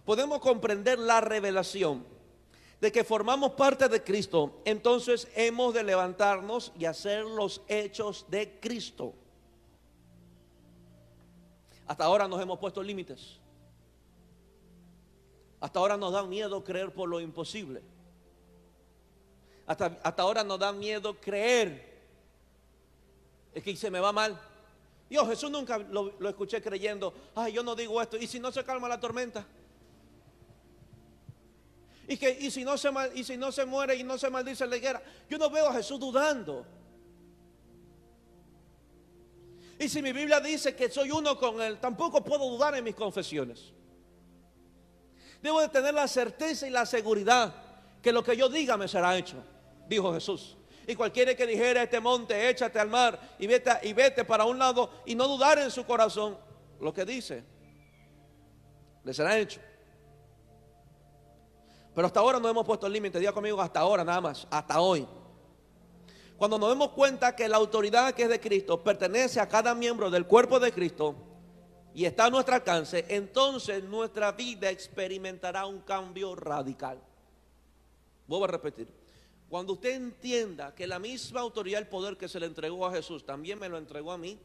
podemos comprender la revelación de que formamos parte de Cristo, entonces hemos de levantarnos y hacer los hechos de Cristo. Hasta ahora nos hemos puesto límites. Hasta ahora nos da miedo creer por lo imposible. Hasta ahora nos da miedo creer. Es que se me va mal. Dios, Jesús nunca lo escuché creyendo, ay, yo no digo esto, ¿y si no se calma la tormenta? Y si no se muere y no se maldice la higuera. Yo no veo a Jesús dudando. Y si mi Biblia dice que soy uno con Él, tampoco puedo dudar en mis confesiones. Debo de tener la certeza y la seguridad que lo que yo diga me será hecho, dijo Jesús. Y cualquiera que dijera a este monte, échate al mar y vete para un lado, y no dudar en su corazón lo que dice, le será hecho. Pero hasta ahora no hemos puesto el límite. Diga conmigo, hasta ahora nada más, hasta hoy. Cuando nos demos cuenta que la autoridad que es de Cristo pertenece a cada miembro del cuerpo de Cristo y está a nuestro alcance, entonces nuestra vida experimentará un cambio radical. Vuelvo a repetir. Cuando usted entienda que la misma autoridad y el poder que se le entregó a Jesús también me lo entregó a mí,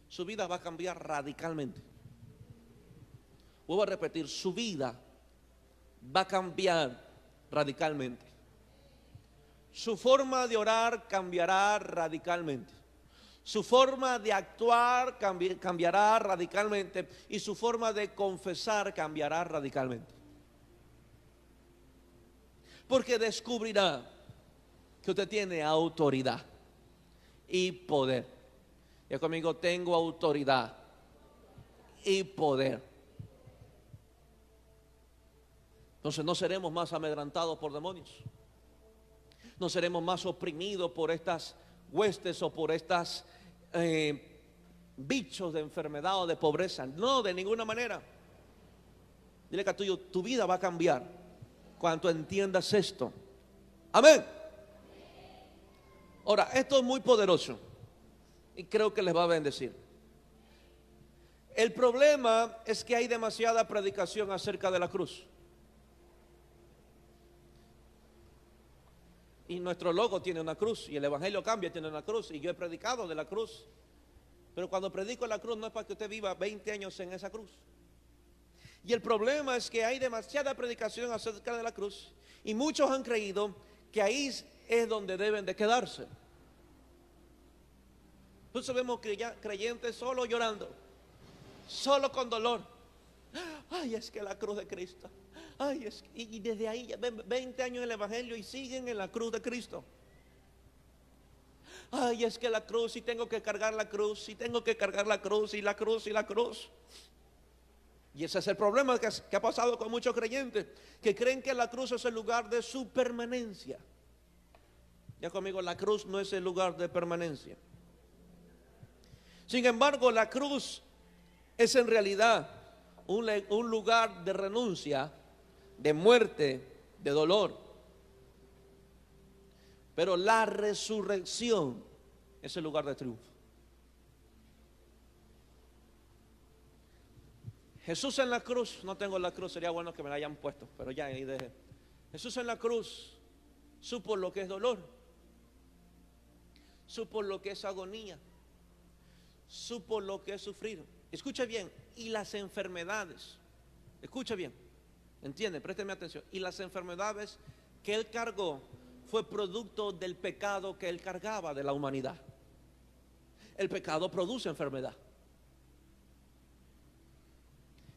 su vida va a cambiar radicalmente. Vuelvo a repetir, su vida va a cambiar radicalmente. Su forma de orar cambiará radicalmente. Su forma de actuar cambiará radicalmente. Y su forma de confesar cambiará radicalmente. Porque descubrirá que que usted tiene autoridad y poder. Ya conmigo, tengo autoridad y poder. Entonces no seremos más amedrentados por demonios. No seremos más oprimidos por estas huestes o por estas bichos de enfermedad o de pobreza. No, de ninguna manera. Dile que tu vida va a cambiar cuando entiendas esto. Amén. Ahora, esto es muy poderoso y creo que les va a bendecir. El problema es que hay demasiada predicación acerca de la cruz. Y nuestro logo tiene una cruz, y el evangelio cambia, tiene una cruz, y yo he predicado de la cruz. Pero cuando predico la cruz no es para que usted viva 20 años en esa cruz. Y el problema es que hay demasiada predicación acerca de la cruz, y muchos han creído que ahí es donde deben de quedarse. Entonces vemos que ya creyentes solo llorando, solo con dolor. Ay, es que la cruz de Cristo. Ay, y desde ahí ya 20 años en el evangelio y siguen en la cruz de Cristo. Ay, es que la cruz, y tengo que cargar la cruz, y tengo que cargar la cruz, y la cruz, y la cruz. Y ese es el problema que ha pasado con muchos creyentes, que creen que la cruz es el lugar de su permanencia. Ya conmigo, la cruz no es el lugar de permanencia. Sin embargo, la cruz es en realidad un lugar de renuncia, de muerte, de dolor. Pero la resurrección es el lugar de triunfo. Jesús en la cruz, no tengo la cruz, sería bueno que me la hayan puesto, pero ya ahí dejé. Jesús en la cruz supo lo que es dolor, supo lo que es agonía, supo lo que es sufrir. Escucha bien, y las enfermedades, escucha bien, entiende, présteme atención. Y las enfermedades que él cargó fue producto del pecado que él cargaba de la humanidad. El pecado produce enfermedad.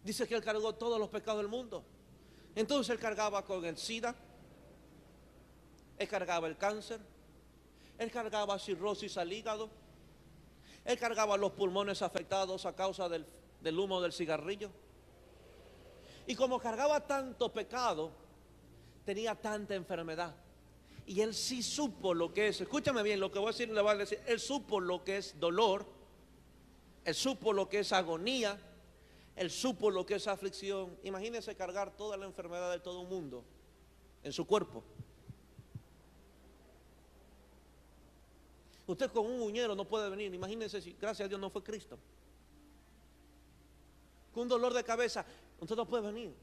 Dice que él cargó todos los pecados del mundo. Entonces él cargaba con el SIDA, él cargaba el cáncer, él cargaba cirrosis al hígado, él cargaba los pulmones afectados a causa del humo del cigarrillo. Y como cargaba tanto pecado, tenía tanta enfermedad. Y él sí supo lo que es, escúchame bien lo que voy a decir, le voy a decir, él supo lo que es dolor, él supo lo que es agonía, él supo lo que es aflicción. Imagínese cargar toda la enfermedad de todo un mundo en su cuerpo. Usted con un uñero no puede venir. Imagínese si gracias a Dios no fue Cristo. Con un dolor de cabeza usted no puede venir.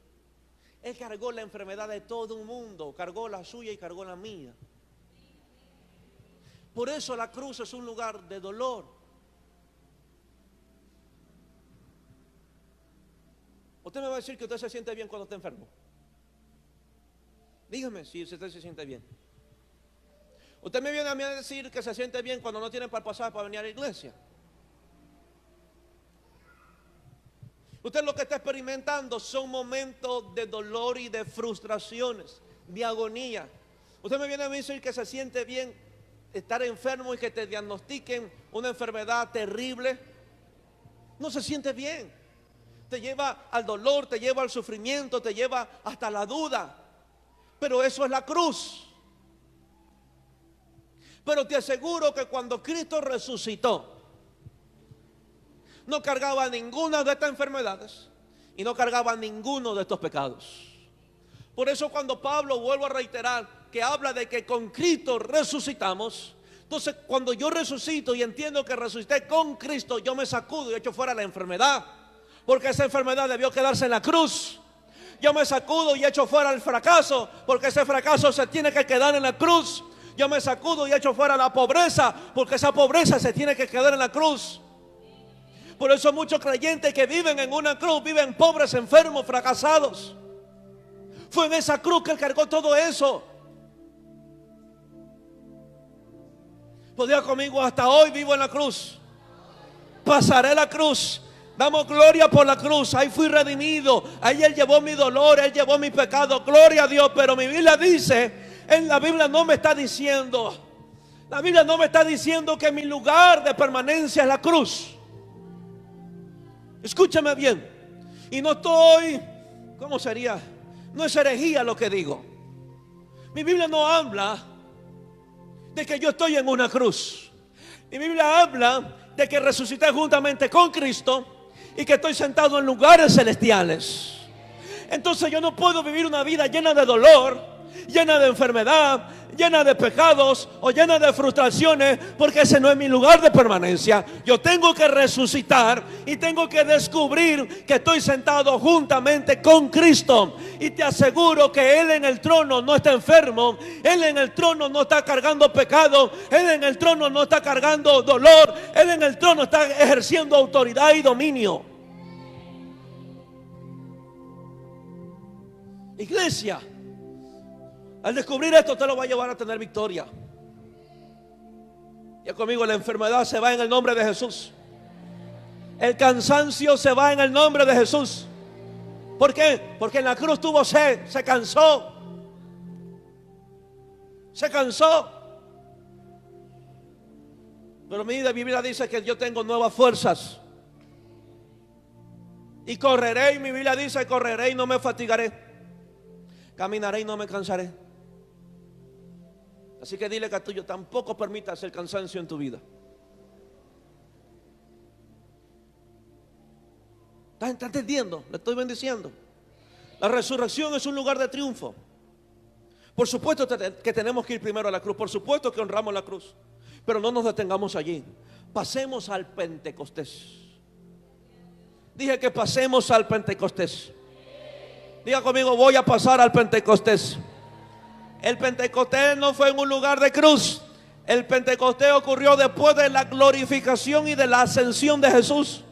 Él cargó la enfermedad de todo un mundo, cargó la suya y cargó la mía. Por eso la cruz es un lugar de dolor. Usted me va a decir que usted se siente bien cuando está enfermo. Dígame si usted se siente bien. Usted me viene a mí a decir que se siente bien cuando no tiene para pasar para venir a la iglesia. Usted lo que está experimentando son momentos de dolor y de frustraciones, de agonía. Usted me viene a mí a decir que se siente bien estar enfermo y que te diagnostiquen una enfermedad terrible. No se siente bien. Te lleva al dolor, te lleva al sufrimiento, te lleva hasta la duda. Pero eso es la cruz. Pero te aseguro que cuando Cristo resucitó, no cargaba ninguna de estas enfermedades y no cargaba ninguno de estos pecados. Por eso cuando Pablo, vuelvo a reiterar, que habla de que con Cristo resucitamos, entonces cuando yo resucito y entiendo que resucité con Cristo, yo me sacudo y echo fuera la enfermedad, porque esa enfermedad debió quedarse en la cruz. Yo me sacudo y echo fuera el fracaso, porque ese fracaso se tiene que quedar en la cruz. Yo me sacudo y echo fuera la pobreza, porque esa pobreza se tiene que quedar en la cruz. Por eso muchos creyentes que viven en una cruz viven pobres, enfermos, fracasados. Fue en esa cruz que él cargó todo eso. Podía conmigo, hasta hoy vivo en la cruz. Pasaré la cruz. Damos gloria por la cruz. Ahí fui redimido. Ahí él llevó mi dolor, él llevó mi pecado. Gloria a Dios. Pero mi Biblia dice La Biblia no me está diciendo, la Biblia no me está diciendo que mi lugar de permanencia es la cruz. Escúchame bien. Y no estoy, ¿cómo sería? No es herejía lo que digo. Mi Biblia no habla de que yo estoy en una cruz. Mi Biblia habla de que resucité juntamente con Cristo y que estoy sentado en lugares celestiales. Entonces yo no puedo vivir una vida llena de dolor, llena de enfermedad, llena de pecados o llena de frustraciones, porque ese no es mi lugar de permanencia. Yo tengo que resucitar y tengo que descubrir que estoy sentado juntamente con Cristo. Y te aseguro que Él en el trono no está enfermo, Él en el trono no está cargando pecado, Él en el trono no está cargando dolor, Él en el trono está ejerciendo autoridad y dominio. Iglesia, al descubrir esto, te lo va a llevar a tener victoria. Ya conmigo, la enfermedad se va en el nombre de Jesús. El cansancio se va en el nombre de Jesús. ¿Por qué? Porque en la cruz tuvo sed, se cansó. Se cansó. Pero mi Biblia dice que yo tengo nuevas fuerzas. Y correré, y mi Biblia dice, correré y no me fatigaré. Caminaré y no me cansaré. Así que dile que a tuyo, tampoco permitas el cansancio en tu vida. ¿Estás entendiendo? Le estoy bendiciendo. La resurrección es un lugar de triunfo. Por supuesto que tenemos que ir primero a la cruz. Por supuesto que honramos la cruz. Pero no nos detengamos allí. Pasemos al Pentecostés. Dije que pasemos al Pentecostés. Diga conmigo, voy a pasar al Pentecostés. El Pentecostés no fue en un lugar de cruz. El Pentecostés ocurrió después de la glorificación y de la ascensión de Jesús.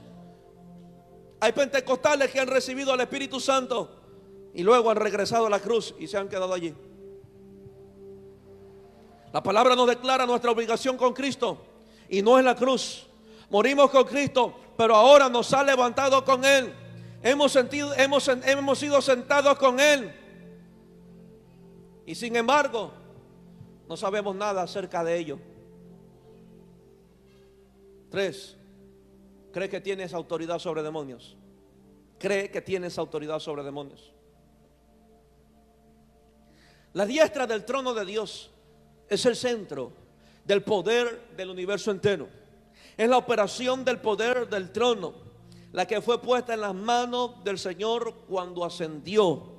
Hay pentecostales que han recibido al Espíritu Santo y luego han regresado a la cruz y se han quedado allí. La palabra nos declara nuestra obligación con Cristo y no es la cruz. Morimos con Cristo, pero ahora nos ha levantado con Él. Hemos sido sentados con Él. Y sin embargo, no sabemos nada acerca de ello. 3. Cree que tienes autoridad sobre demonios. Cree que tienes autoridad sobre demonios. La diestra del trono de Dios es el centro del poder del universo entero. Es la operación del poder del trono, la que fue puesta en las manos del Señor cuando ascendió.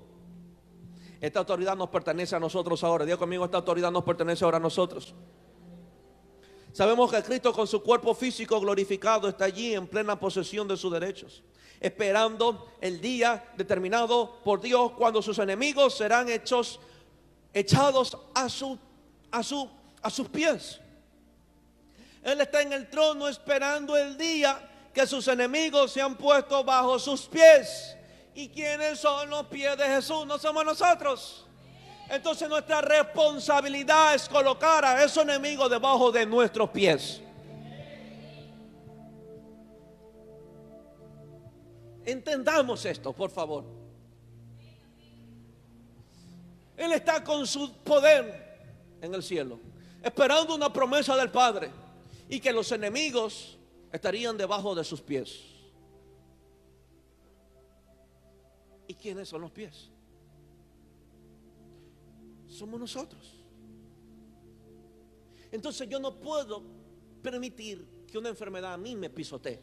Esta autoridad nos pertenece a nosotros ahora. Diga conmigo, esta autoridad nos pertenece ahora a nosotros. Sabemos que Cristo con su cuerpo físico glorificado está allí en plena posesión de sus derechos, esperando el día determinado por Dios cuando sus enemigos serán echados a sus pies. Él está en el trono esperando el día que sus enemigos se han puesto bajo sus pies. ¿Y quiénes son los pies de Jesús? No somos nosotros. Entonces nuestra responsabilidad es colocar a esos enemigos debajo de nuestros pies. Entendamos esto, por favor. Él está con su poder en el cielo, esperando una promesa del Padre, y que los enemigos estarían debajo de sus pies. ¿Y quiénes son los pies? Somos nosotros. Entonces yo no puedo permitir que una enfermedad a mí me pisotee.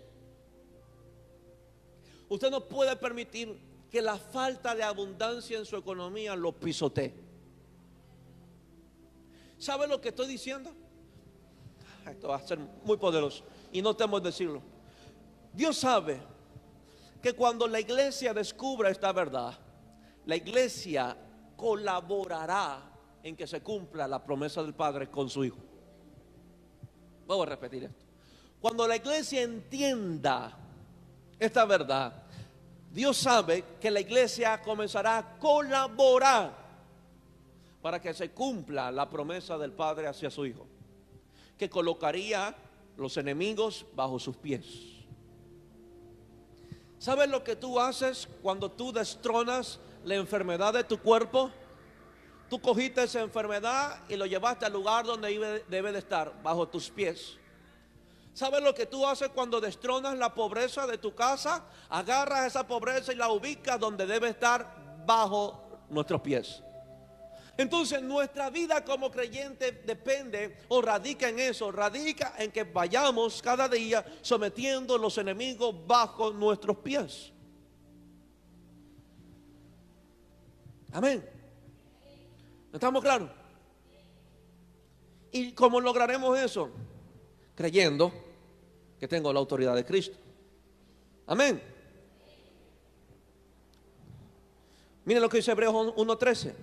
Usted no puede permitir que la falta de abundancia en su economía lo pisotee. ¿Sabe lo que estoy diciendo? Esto va a ser muy poderoso y no temo decirlo. Dios sabe que cuando la iglesia descubra esta verdad, la iglesia colaborará en que se cumpla la promesa del Padre con su Hijo. Voy a repetir esto. Cuando la iglesia entienda esta verdad, Dios sabe que la iglesia comenzará a colaborar para que se cumpla la promesa del Padre hacia su Hijo, que colocaría los enemigos bajo sus pies. ¿Sabes lo que tú haces cuando tú destronas la enfermedad de tu cuerpo? Tú cogiste esa enfermedad y lo llevaste al lugar donde debe de estar, bajo tus pies. ¿Sabes lo que tú haces cuando destronas la pobreza de tu casa? Agarras esa pobreza y la ubicas donde debe estar, bajo nuestros pies. Entonces nuestra vida como creyente depende o radica en eso, radica en que vayamos cada día sometiendo a los enemigos bajo nuestros pies. Amén. ¿Estamos claros? ¿Y cómo lograremos eso? Creyendo que tengo la autoridad de Cristo. Amén. Miren lo que dice Hebreos 1:13.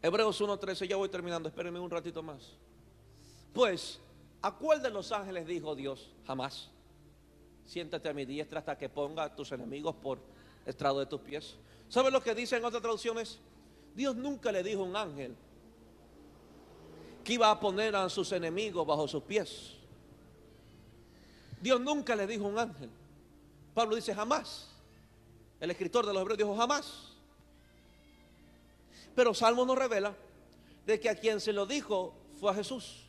Hebreos 1:13, ya voy terminando, espérenme un ratito más. Pues, ¿a cuál de los ángeles dijo Dios? Jamás. Siéntate a mi diestra hasta que ponga a tus enemigos por estrado de tus pies. ¿Sabe lo que dice en otras traducciones? Dios nunca le dijo a un ángel que iba a poner a sus enemigos bajo sus pies. Dios nunca le dijo a un ángel. Pablo dice jamás. El escritor de los Hebreos dijo jamás. Pero Salmo nos revela de que a quien se lo dijo fue a Jesús,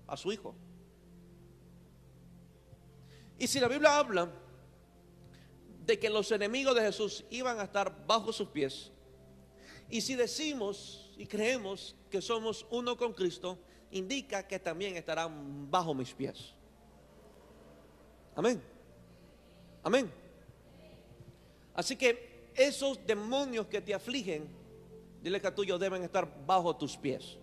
a su Hijo. Y si la Biblia habla de que los enemigos de Jesús iban a estar bajo sus pies, y si decimos y creemos que somos uno con Cristo, indica que también estarán bajo mis pies. Amén. Amén. Así que esos demonios que te afligen, dile que tuyos deben estar bajo tus pies.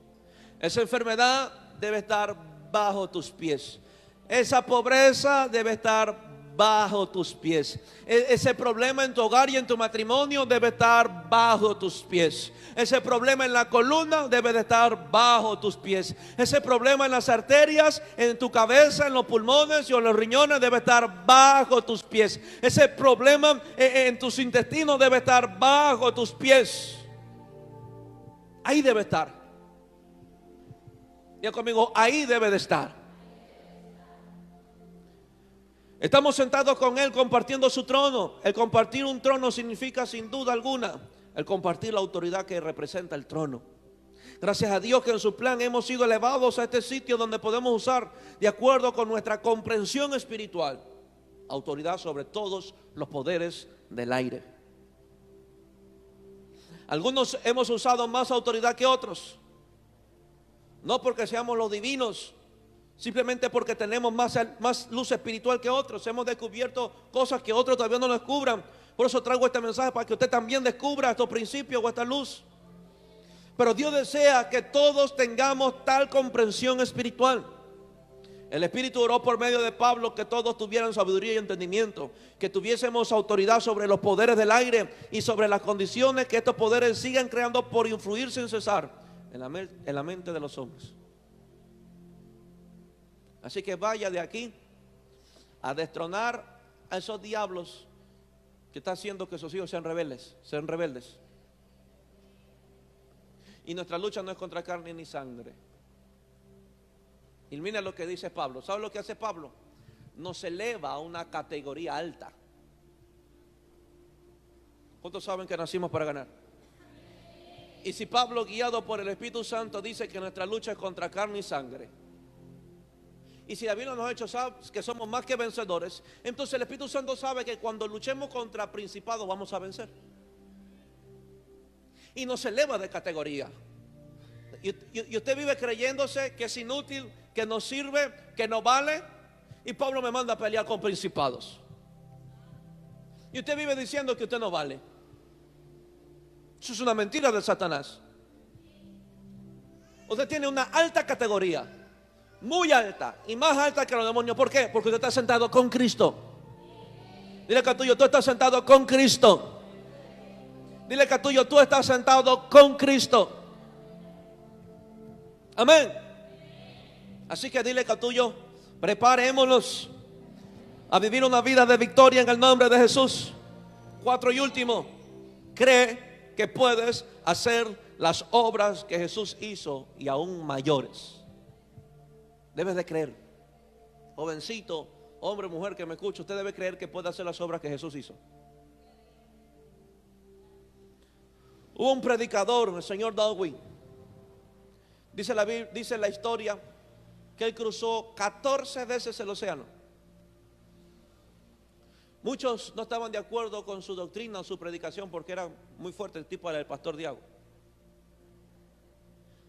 Esa enfermedad debe estar bajo tus pies. Esa pobreza debe estar bajo tus pies. Ese problema en tu hogar y en tu matrimonio debe estar bajo tus pies. Ese problema en la columna debe de estar bajo tus pies. Ese problema en las arterias, en tu cabeza, en los pulmones y en los riñones debe estar bajo tus pies. Ese problema en tus intestinos debe estar bajo tus pies. Ahí debe estar. Diga conmigo, ahí debe de estar. Estamos sentados con Él compartiendo su trono. El compartir un trono significa sin duda alguna el compartir la autoridad que representa el trono. Gracias a Dios que en su plan hemos sido elevados a este sitio donde podemos usar, de acuerdo con nuestra comprensión espiritual, autoridad sobre todos los poderes del aire. Algunos hemos usado más autoridad que otros, no porque seamos los divinos, simplemente porque tenemos más luz espiritual que otros. Hemos descubierto cosas que otros todavía no descubran. Por eso traigo este mensaje, para que usted también descubra estos principios o esta luz. Pero Dios desea que todos tengamos tal comprensión espiritual. El Espíritu oró por medio de Pablo que todos tuvieran sabiduría y entendimiento, que tuviésemos autoridad sobre los poderes del aire y sobre las condiciones que estos poderes sigan creando por influir sin cesar en la mente de los hombres. Así que vaya de aquí a destronar a esos diablos que están haciendo que sus hijos sean rebeldes. Y nuestra lucha no es contra carne ni sangre. Y mira lo que dice Pablo. ¿Sabe lo que hace Pablo? Nos eleva a una categoría alta. ¿Cuántos saben que nacimos para ganar? Y si Pablo, guiado por el Espíritu Santo, dice que nuestra lucha es contra carne y sangre, y si la Biblia nos ha hecho saber que somos más que vencedores, entonces el Espíritu Santo sabe que cuando luchemos contra principados vamos a vencer. Y nos eleva de categoría. Y usted vive creyéndose que es inútil, que no sirve, que no vale. Y Pablo me manda a pelear con principados. Y usted vive diciendo que usted no vale. Eso es una mentira de Satanás. Usted tiene una alta categoría, muy alta y más alta que los demonios. ¿Por qué? Porque usted está sentado con Cristo. Dile que a tuyo, tú estás sentado con Cristo. Dile que a tuyo, tú estás sentado con Cristo. Amén. Así que dile que a tuyo, preparémonos a vivir una vida de victoria en el nombre de Jesús. 4 y último, cree que puedes hacer las obras que Jesús hizo y aún mayores. Debes de creer. Jovencito, hombre, mujer que me escucha, usted debe creer que puede hacer las obras que Jesús hizo. Hubo un predicador, el señor Darwin. Dice la historia que él cruzó 14 veces el océano. Muchos no estaban de acuerdo con su doctrina o su predicación porque era muy fuerte. El tipo era el pastor Diago.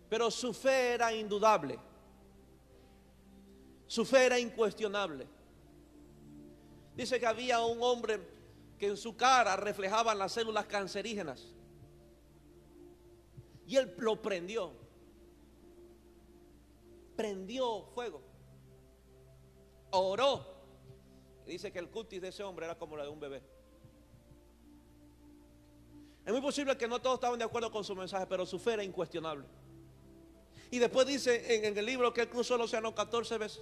Pero su fe era indudable. Su fe era incuestionable. Dice que había un hombre que en su cara reflejaban las células cancerígenas. Y él lo prendió. Prendió fuego. Oró. Y dice que el cutis de ese hombre era como la de un bebé. Es muy posible que no todos estaban de acuerdo con su mensaje, pero su fe era incuestionable. Y después dice en el libro que él cruzó el océano 14 veces.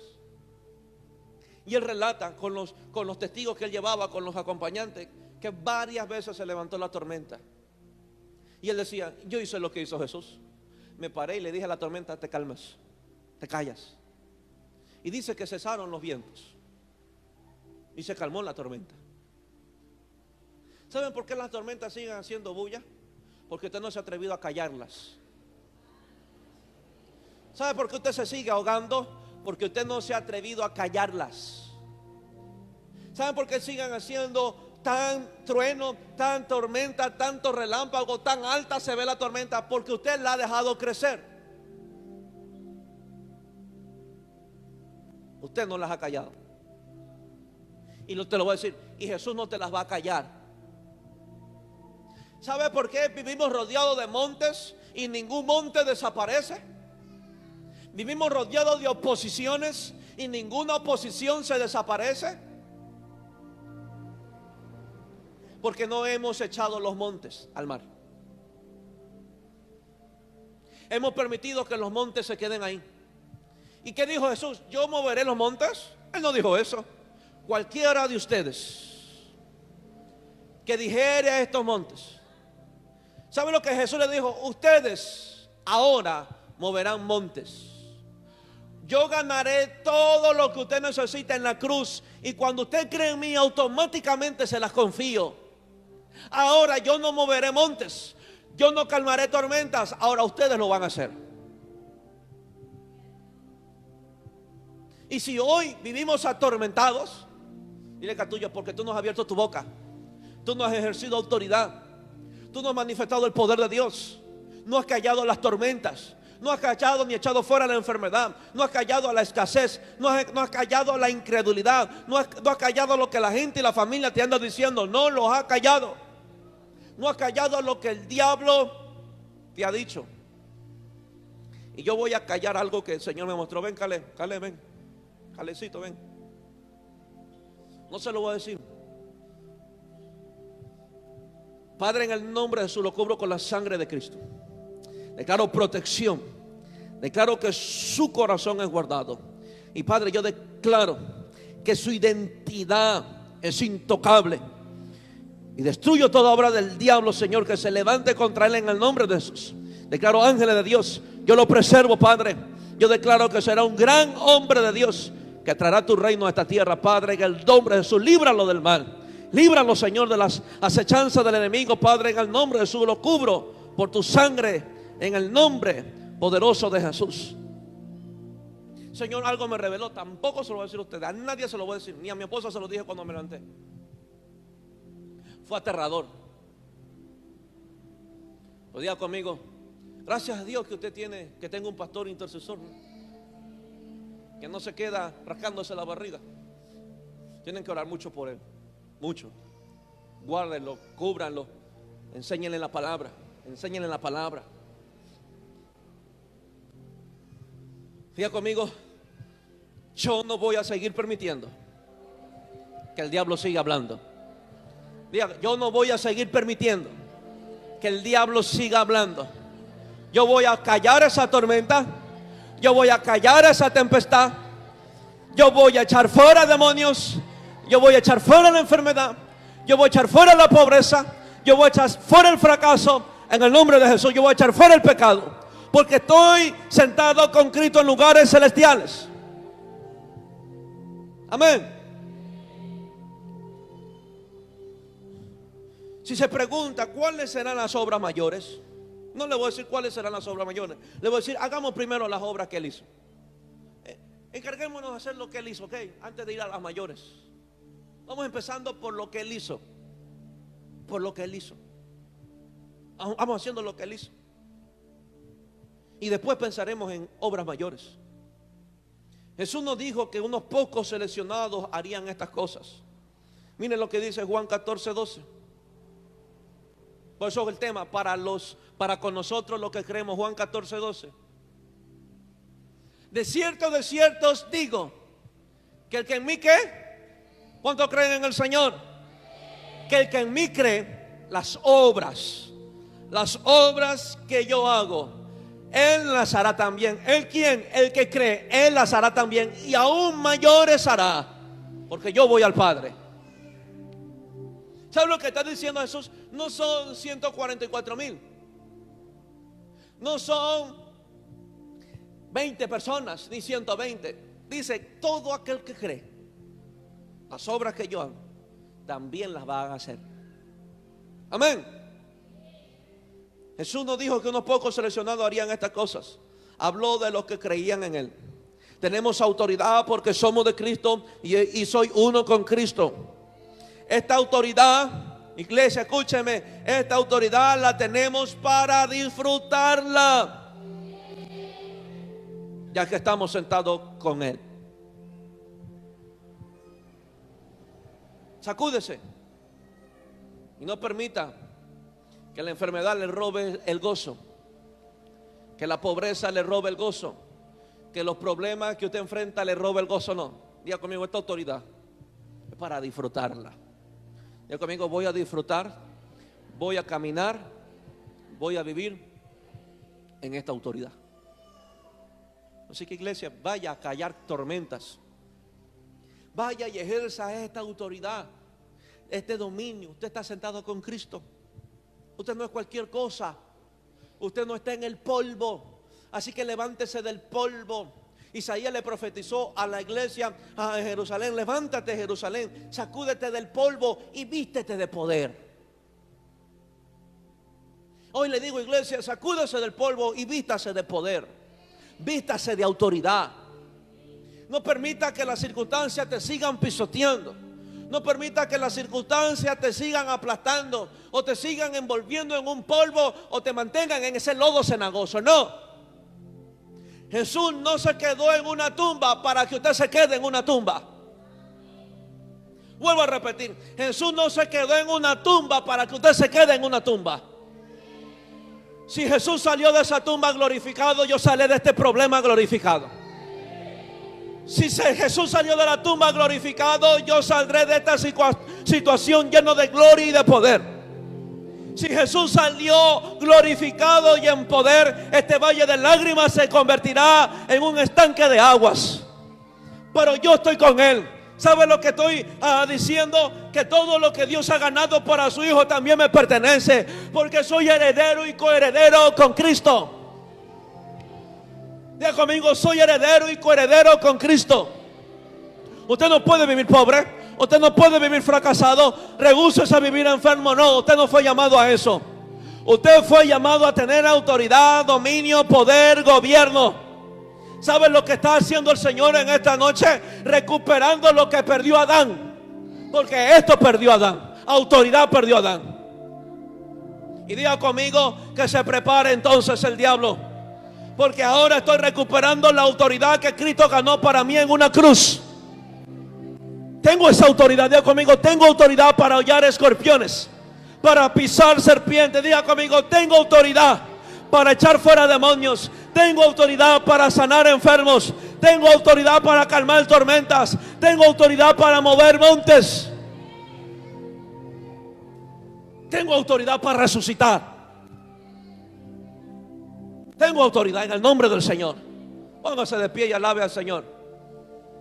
Y él relata con los testigos que él llevaba, con los acompañantes, que varias veces se levantó la tormenta. Y él decía, yo hice lo que hizo Jesús. Me paré y le dije a la tormenta, te calmas, te callas. Y dice que cesaron los vientos. Y se calmó la tormenta. ¿Saben por qué las tormentas siguen haciendo bulla? Porque usted no se ha atrevido a callarlas. ¿Sabe por qué usted se sigue ahogando? Porque usted no se ha atrevido a callarlas. ¿Saben por qué siguen haciendo tan trueno, tan tormenta, tanto relámpago, tan alta se ve la tormenta? Porque usted la ha dejado crecer. Usted no las ha callado. Y te lo voy a decir, y Jesús no te las va a callar. ¿Sabe por qué vivimos rodeados de montes y ningún monte desaparece? Vivimos rodeados de oposiciones y ninguna oposición se desaparece. Porque no hemos echado los montes al mar. Hemos permitido que los montes se queden ahí. ¿Y qué dijo Jesús? ¿Yo moveré los montes? Él no dijo eso. Cualquiera de ustedes que dijere a estos montes. ¿Sabe lo que Jesús le dijo? Ustedes ahora moverán montes. Yo ganaré todo lo que usted necesita en la cruz. Y cuando usted cree en mí, automáticamente se las confío. Ahora yo no moveré montes. Yo no calmaré tormentas. Ahora ustedes lo van a hacer. Y si hoy vivimos atormentados, dile que a tuyo, porque tú no has abierto tu boca. Tú no has ejercido autoridad. Tú no has manifestado el poder de Dios. No has callado las tormentas. No has callado ni echado fuera la enfermedad. No has callado a la escasez. No has callado a la incredulidad. No has callado lo que la gente y la familia te anda diciendo. No lo has callado. No has callado lo que el diablo te ha dicho. Y yo voy a callar algo que el Señor me mostró. Ven, Caleb, ven. Calecito, ven. No se lo voy a decir. Padre, en el nombre de Jesús lo cubro con la sangre de Cristo. Declaro protección. Declaro que su corazón es guardado. Y Padre, yo declaro que su identidad es intocable. Y destruyo toda obra del diablo, Señor, que se levante contra él en el nombre de Jesús. Declaro ángeles de Dios. Yo lo preservo, Padre. Yo declaro que será un gran hombre de Dios que traerá tu reino a esta tierra, Padre, en el nombre de Jesús. Líbralo del mal. Líbralo, Señor, de las acechanzas del enemigo, Padre, en el nombre de Jesús. Lo cubro por tu sangre, en el nombre poderoso de Jesús. Señor, algo me reveló. Tampoco se lo voy a decir a usted. A nadie se lo voy a decir. Ni a mi esposa se lo dije cuando me levanté. Fue aterrador. Lo diga conmigo. Gracias a Dios que usted tiene, que tenga un pastor intercesor, ¿no? Que no se queda rascándose la barriga. Tienen que orar mucho por él. Mucho. Guárdenlo, cúbranlo. Enséñenle la palabra. Enséñenle la palabra. Fíjate conmigo. Yo no voy a seguir permitiendo que el diablo siga hablando. Diga, yo no voy a seguir permitiendo que el diablo siga hablando. Yo voy a callar esa tormenta. Yo voy a callar esa tempestad. Yo voy a echar fuera demonios. Yo voy a echar fuera la enfermedad. Yo voy a echar fuera la pobreza. Yo voy a echar fuera el fracaso. En el nombre de Jesús yo voy a echar fuera el pecado. Porque estoy sentado con Cristo en lugares celestiales. Amén. Si se pregunta cuáles serán las obras mayores, no le voy a decir cuáles serán las obras mayores. Le voy a decir, hagamos primero las obras que Él hizo. Encarguémonos de hacer lo que Él hizo, ¿ok? Antes de ir a las mayores. Vamos empezando por lo que Él hizo. Por lo que Él hizo. Vamos haciendo lo que Él hizo. Y después pensaremos en obras mayores. Jesús nos dijo que unos pocos seleccionados harían estas cosas. Miren lo que dice Juan 14:12. Por eso es el tema para con nosotros los que creemos. Juan 14:12. De cierto os digo, que el que en mí ¿qué? ¿Cuántos creen en el Señor? Que el que en mí cree, las obras que yo hago, Él las hará también. ¿Él quién? El que cree, Él las hará también, y aún mayores hará, porque yo voy al Padre. ¿Sabe lo que está diciendo Jesús? No son 144,000. No son 20 personas, ni 120. Dice, todo aquel que cree, las obras que yo hago, también las va a hacer. Amén. Jesús nos dijo que unos pocos seleccionados harían estas cosas. Habló de los que creían en Él. Tenemos autoridad porque somos de Cristo y soy uno con Cristo. Esta autoridad, iglesia, escúcheme, esta autoridad la tenemos para disfrutarla, ya que estamos sentados con Él. Sacúdese y no permita que la enfermedad le robe el gozo, que la pobreza le robe el gozo, que los problemas que usted enfrenta le robe el gozo. No, diga conmigo, esta autoridad es para disfrutarla. Diga conmigo, voy a disfrutar, voy a caminar, voy a vivir en esta autoridad. Así que, iglesia, vaya a callar tormentas, vaya y ejerza esta autoridad, este dominio. Usted está sentado con Cristo. Usted no es cualquier cosa. Usted no está en el polvo. Así que levántese del polvo. Isaías le profetizó a la iglesia a Jerusalén: levántate, Jerusalén, sacúdete del polvo y vístete de poder. Hoy le digo, iglesia, sacúdese del polvo y vístase de poder. Vístase de autoridad. No permita que las circunstancias te sigan pisoteando. No permita que las circunstancias te sigan aplastando, o te sigan envolviendo en un polvo, o te mantengan en ese lodo cenagoso. No. Jesús no se quedó en una tumba para que usted se quede en una tumba. Vuelvo a repetir, Jesús no se quedó en una tumba para que usted se quede en una tumba. Si Jesús salió de esa tumba glorificado, yo salí de este problema glorificado. Si Jesús salió de la tumba glorificado, yo saldré de esta situación lleno de gloria y de poder. Si Jesús salió glorificado y en poder, este valle de lágrimas se convertirá en un estanque de aguas. Pero yo estoy con Él. ¿Sabe lo que estoy diciendo? Que todo lo que Dios ha ganado para su Hijo también me pertenece, porque soy heredero y coheredero con Cristo. Diga conmigo, soy heredero y coheredero con Cristo. Usted no puede vivir pobre, usted no puede vivir fracasado, rehúsese a vivir enfermo. No, usted no fue llamado a eso. Usted fue llamado a tener autoridad, dominio, poder, gobierno. ¿Sabe lo que está haciendo el Señor en esta noche? Recuperando lo que perdió Adán. Porque esto perdió Adán, autoridad perdió Adán. Y diga conmigo que se prepare entonces el diablo, porque ahora estoy recuperando la autoridad que Cristo ganó para mí en una cruz. Tengo esa autoridad. Diga conmigo, tengo autoridad para hollar escorpiones, para pisar serpientes. Diga conmigo, tengo autoridad para echar fuera demonios. Tengo autoridad para sanar enfermos. Tengo autoridad para calmar tormentas. Tengo autoridad para mover montes. Tengo autoridad para resucitar. Tengo autoridad en el nombre del Señor. Póngase de pie y alabe al Señor.